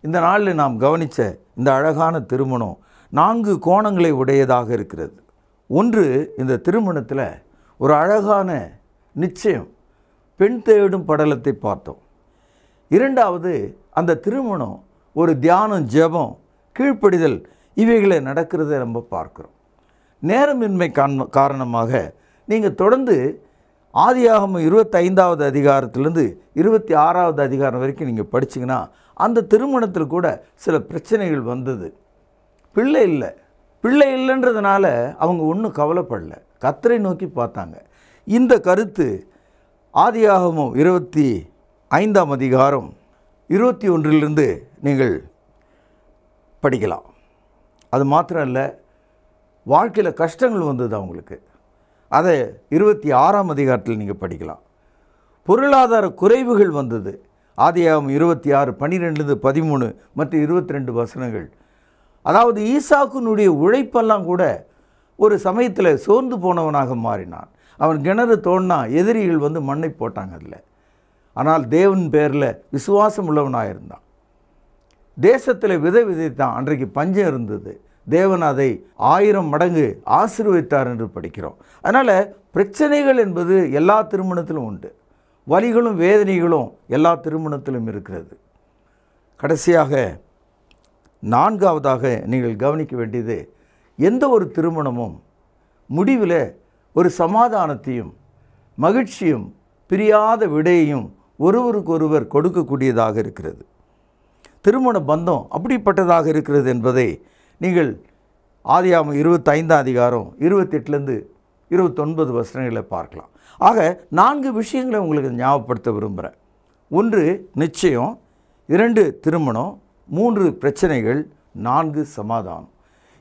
இந்த நாளில் நாம் கவனித்த இந்த அழகான திருமணம் 4 கோணங்களை உடையதாக இருக்கிறது. ஒன்று, இந்த திருமணத்தில் ஒரு அழகான நிச்சயம், பெண் தேடும் படலத்தை பார்த்தோம். இரண்டாவது, அந்த திருமணம் ஒரு தியானம், ஜெபம், கீழ்ப்படிதல், இவைகளை நடக்கிறத நம்ம பார்க்குறோம். நேரமின்மை காரணமாக நீங்கள் தொடர்ந்து ஆதியாகமம் 25வது அதிகாரத்திலேருந்து 26வது அதிகாரம் வரைக்கும் நீங்கள் படிச்சிங்கன்னா அந்த திருமணத்தில் கூட சில பிரச்சனைகள் வந்தது. பிள்ளை இல்லைன்றதுனால அவங்க ஒன்றும் கவலைப்படலை, கர்த்தரை நோக்கி பார்த்தாங்க. இந்த கருத்து ஆதியாகமம் 25ஆம் அதிகாரம் 21லிருந்து நீங்கள் படிக்கலாம். அது மாத்திரம் இல்லை, வாழ்க்கையில் கஷ்டங்கள் வந்தது அவங்களுக்கு, அதை 26ஆம் அதிகாரத்தில் நீங்கள் படிக்கலாம். பொருளாதார குறைவுகள் வந்தது. ஆதியாகமம் 26, 12-13 மற்றும் 22 வசனங்கள். அதாவது ஈசாக்குனுடைய உழைப்பெல்லாம் கூட ஒரு சமயத்தில் சோர்ந்து போனவனாக மாறினான். அவன் கிணறு தோண்டினா எதிரிகள் வந்து மண்ணை போட்டாங்க அதில். ஆனால் தேவன் பேரில் விசுவாசம் உள்ளவனாக இருந்தான். தேசத்தில் விதை விதைத்தான். அன்றைக்கு பஞ்சம் இருந்தது. தேவன் அதை 1000 மடங்கு ஆசீர்வதித்தார் என்று படிக்கிறோம். அதனால் பிரச்சனைகள் என்பது எல்லா திருமணத்திலும் உண்டு. வலிகளும் வேதனைகளும் எல்லா திருமணத்திலும் இருக்கிறது. கடைசியாக 4வதாக நீங்கள் கவனிக்க வேண்டியது, எந்த ஒரு திருமணமும் முடிவில் ஒரு சமாதானத்தையும் மகிழ்ச்சியும் பிரியாத விடையையும் ஒருவருக்கொருவர் கொடுக்கக்கூடியதாக இருக்கிறது. திருமண பந்தம் அப்படிப்பட்டதாக இருக்கிறது என்பதை நீங்கள் ஆதியாகமம் 25ஆம் அதிகாரம் 28லேருந்து 29 வசனங்களை பார்க்கலாம். ஆக 4 விஷயங்களை உங்களுக்கு ஞாபகப்படுத்த விரும்புகிறேன். 1 நிச்சயம், 2 திருமணம், 3 பிரச்சனைகள், 4 சமாதானம்.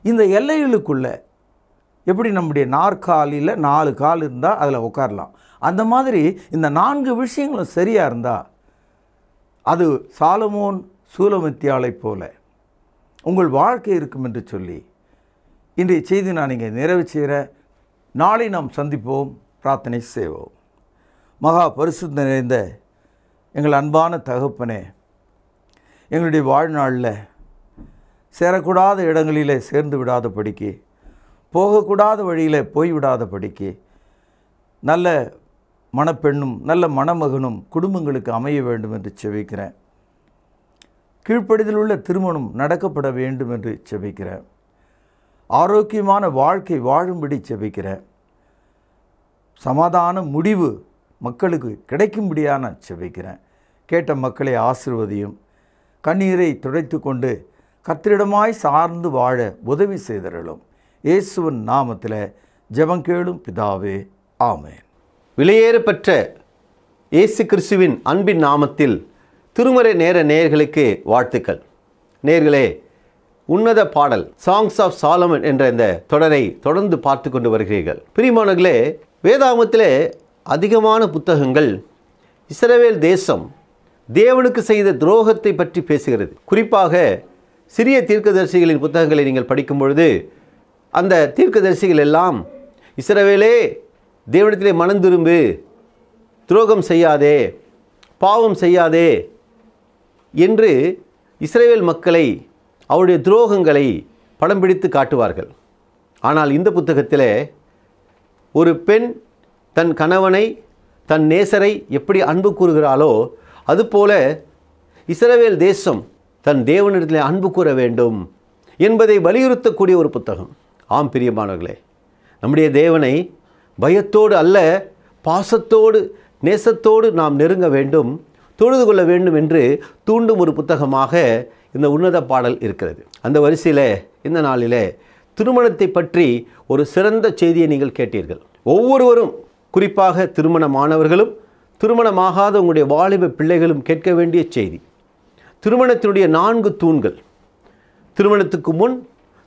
இந்த எல்லைகளுக்குள்ளே எப்படி நம்முடைய நாற்காலியில் 4 கால் இருந்தால் அதில் உட்காரலாம், அந்த மாதிரி இந்த 4 விஷயங்களும் சரியாக இருந்தால் அது சாலமோன் சூலமித்தியாளை போல உங்கள் வாழ்க்கை இருக்கும் என்று சொல்லி இன்றைய செய்தி நான் இங்கே நிறைவு செய்கிறேன். நாளை நாம் சந்திப்போம், பிரார்த்தனை செய்வோம். மகா பரிசுத்த நிறைந்த எங்கள் அன்பான தகப்பனே, எங்களுடைய வாழ்நாளில் சேரக்கூடாத இடங்களிலே சேர்ந்து விடாத படிக்கு, போகக்கூடாத வழியில் போய்விடாத படிக்கு, நல்ல மணப்பெண்ணும் நல்ல மணமகனும் குடும்பங்களுக்கு அமைய வேண்டும் என்று செபிக்கிறேன். கீழ்ப்படிதல் உள்ள திருமணம் நடக்கப்பட வேண்டும் என்று செபிக்கிறேன். ஆரோக்கியமான வாழ்க்கை வாழும்படி செபிக்கிறேன். சமாதான முடிவு மக்களுக்கு கிடைக்கும்படியாக நான் செபிக்கிறேன். கேட்ட மக்களை ஆசீர்வதியும், கண்ணீரை துடைத்து கொண்டு கர்த்தரிடமாய் சார்ந்து வாழ உதவி செய்தருளும். இயேசுவின் நாமத்தில் ஜெபம் கேளும் பிதாவே, ஆமென். விலையேறப்பெற்ற இயேசு கிறிஸ்துவின் அன்பின் நாமத்தில் திருமறை நேர நேயர்களுக்கு வாழ்த்துக்கள். நேயர்களே, உன்னத பாடல் சாங்ஸ் ஆஃப் சாலமன் என்ற இந்த தொடரை தொடர்ந்து பார்த்து கொண்டு வருகிறீர்கள். பிரியமானவர்களே, வேதாகமத்திலே அதிகமான புத்தகங்கள் இஸ்ரவேல் தேசம் தேவனுக்கு செய்த துரோகத்தை பற்றி பேசுகிறது. குறிப்பாக சிறிய தீர்க்கதரிசிகளின் புத்தகங்களை நீங்கள் படிக்கும் பொழுது அந்த தீர்க்கதரிசிகள் எல்லாம் இஸ்ரவேலே தேவனிடத்திலே மனம் திரும்பு, துரோகம் செய்யாதே, பாவம் செய்யாதே என்று இஸ்ரவேல் மக்களை அவருடைய துரோகங்களை படம் பிடித்து காட்டுவார்கள். ஆனால் இந்த புத்தகத்தில் ஒரு பெண் தன் கணவனை, தன் நேசரை எப்படி அன்பு கூறுகிறாளோ அதுபோல இஸ்ரவேல் தேசம் தன் தேவனிடத்தில் அன்பு கூற வேண்டும் என்பதை வலியுறுத்தக்கூடிய ஒரு புத்தகம். ஆம் பிரியமானவர்களே, நம்முடைய தேவனை பயத்தோடு அல்ல, பாசத்தோடு நேசத்தோடு நாம் நெருங்க வேண்டும், தொழுது கொள்ள வேண்டும் என்று தூண்டும் ஒரு புத்தகமாக இந்த உன்னத பாடல் இருக்கிறது. அந்த வரிசையில் இந்த நாளிலே திருமணத்தை பற்றி ஒரு சிறந்த செய்தியை நீங்கள் கேட்டீர்கள். ஒவ்வொருவரும், குறிப்பாக திருமணமானவர்களும் திருமணமாகாத உங்களுடைய வாலிப பிள்ளைகளும் கேட்க வேண்டிய செய்தி. திருமணத்தினுடைய 4 தூண்கள், திருமணத்துக்கு முன்,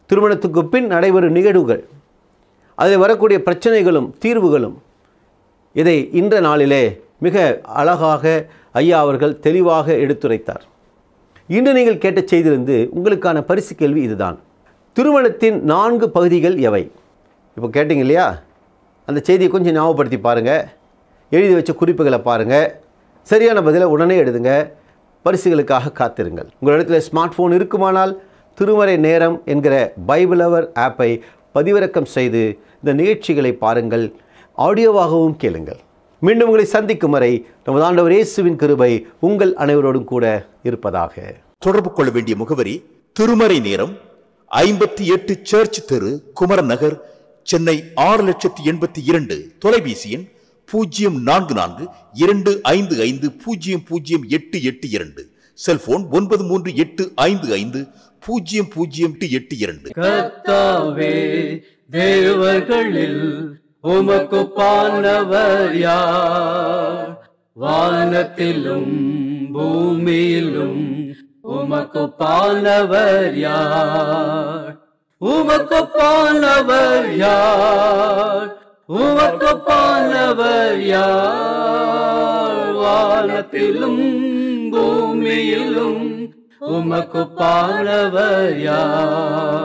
திருமணத்துக்கு பின் நடைபெறும் நிகழ்வுகள், அதில் வரக்கூடிய பிரச்சனைகளும் தீர்வுகளும், இதை இன்ற நாளிலே மிக அழகாக ஐயா அவர்கள் தெளிவாக எடுத்துரைத்தார். இன்று நீங்கள் கேட்ட செய்தியிலிருந்து உங்களுக்கான பரிசு கேள்வி இதுதான். திருமணத்தின் 4 பகுதிகள் எவை? இப்போ கேட்டிங்க இல்லையா, அந்த செய்தியை கொஞ்சம் ஞாபகப்படுத்தி பாருங்கள், எழுதி வச்ச குறிப்புகளை பாருங்கள், சரியான பதிலை உடனே எழுதுங்க, பரிசுகளுக்காக காத்திருங்கள். உங்களிடத்தில் ஸ்மார்ட் ஃபோன் இருக்குமானால் திருமறை நேரம் என்கிற பைபிள் அவர் ஆப்பை பதிவிறக்கம் செய்து இந்த நிகழ்ச்சிகளை பாருங்கள், ஆடியோவாகவும் கேளுங்கள். மீண்டும் உங்களை சந்திக்கும் வரை நமது ஆண்டவர் இயேசுவின் கிருபை உங்கள் அனைவரோடும் கூட இருப்பதாக. தொடர்பு கொள்ள வேண்டிய முகவரி: திருமறை நேரம், 58 சர்ச் தெரு, குமரன் நகர், சென்னை 6,82,000. தொலைபேசி எண் 044255008882. செல்போன் 9385500882. கர்த்தாவே, தேவர்களில் உமக்குப்பானவர் யார்? வானத்திலும் பூமியிலும் உமக்குப்பானவர் யார்? உமக்குப்பானவர் யார்? உமக்குப்பானவர் யார்? வானத்திலும் பூமியிலும் உமக்குப்பானவர் யார்?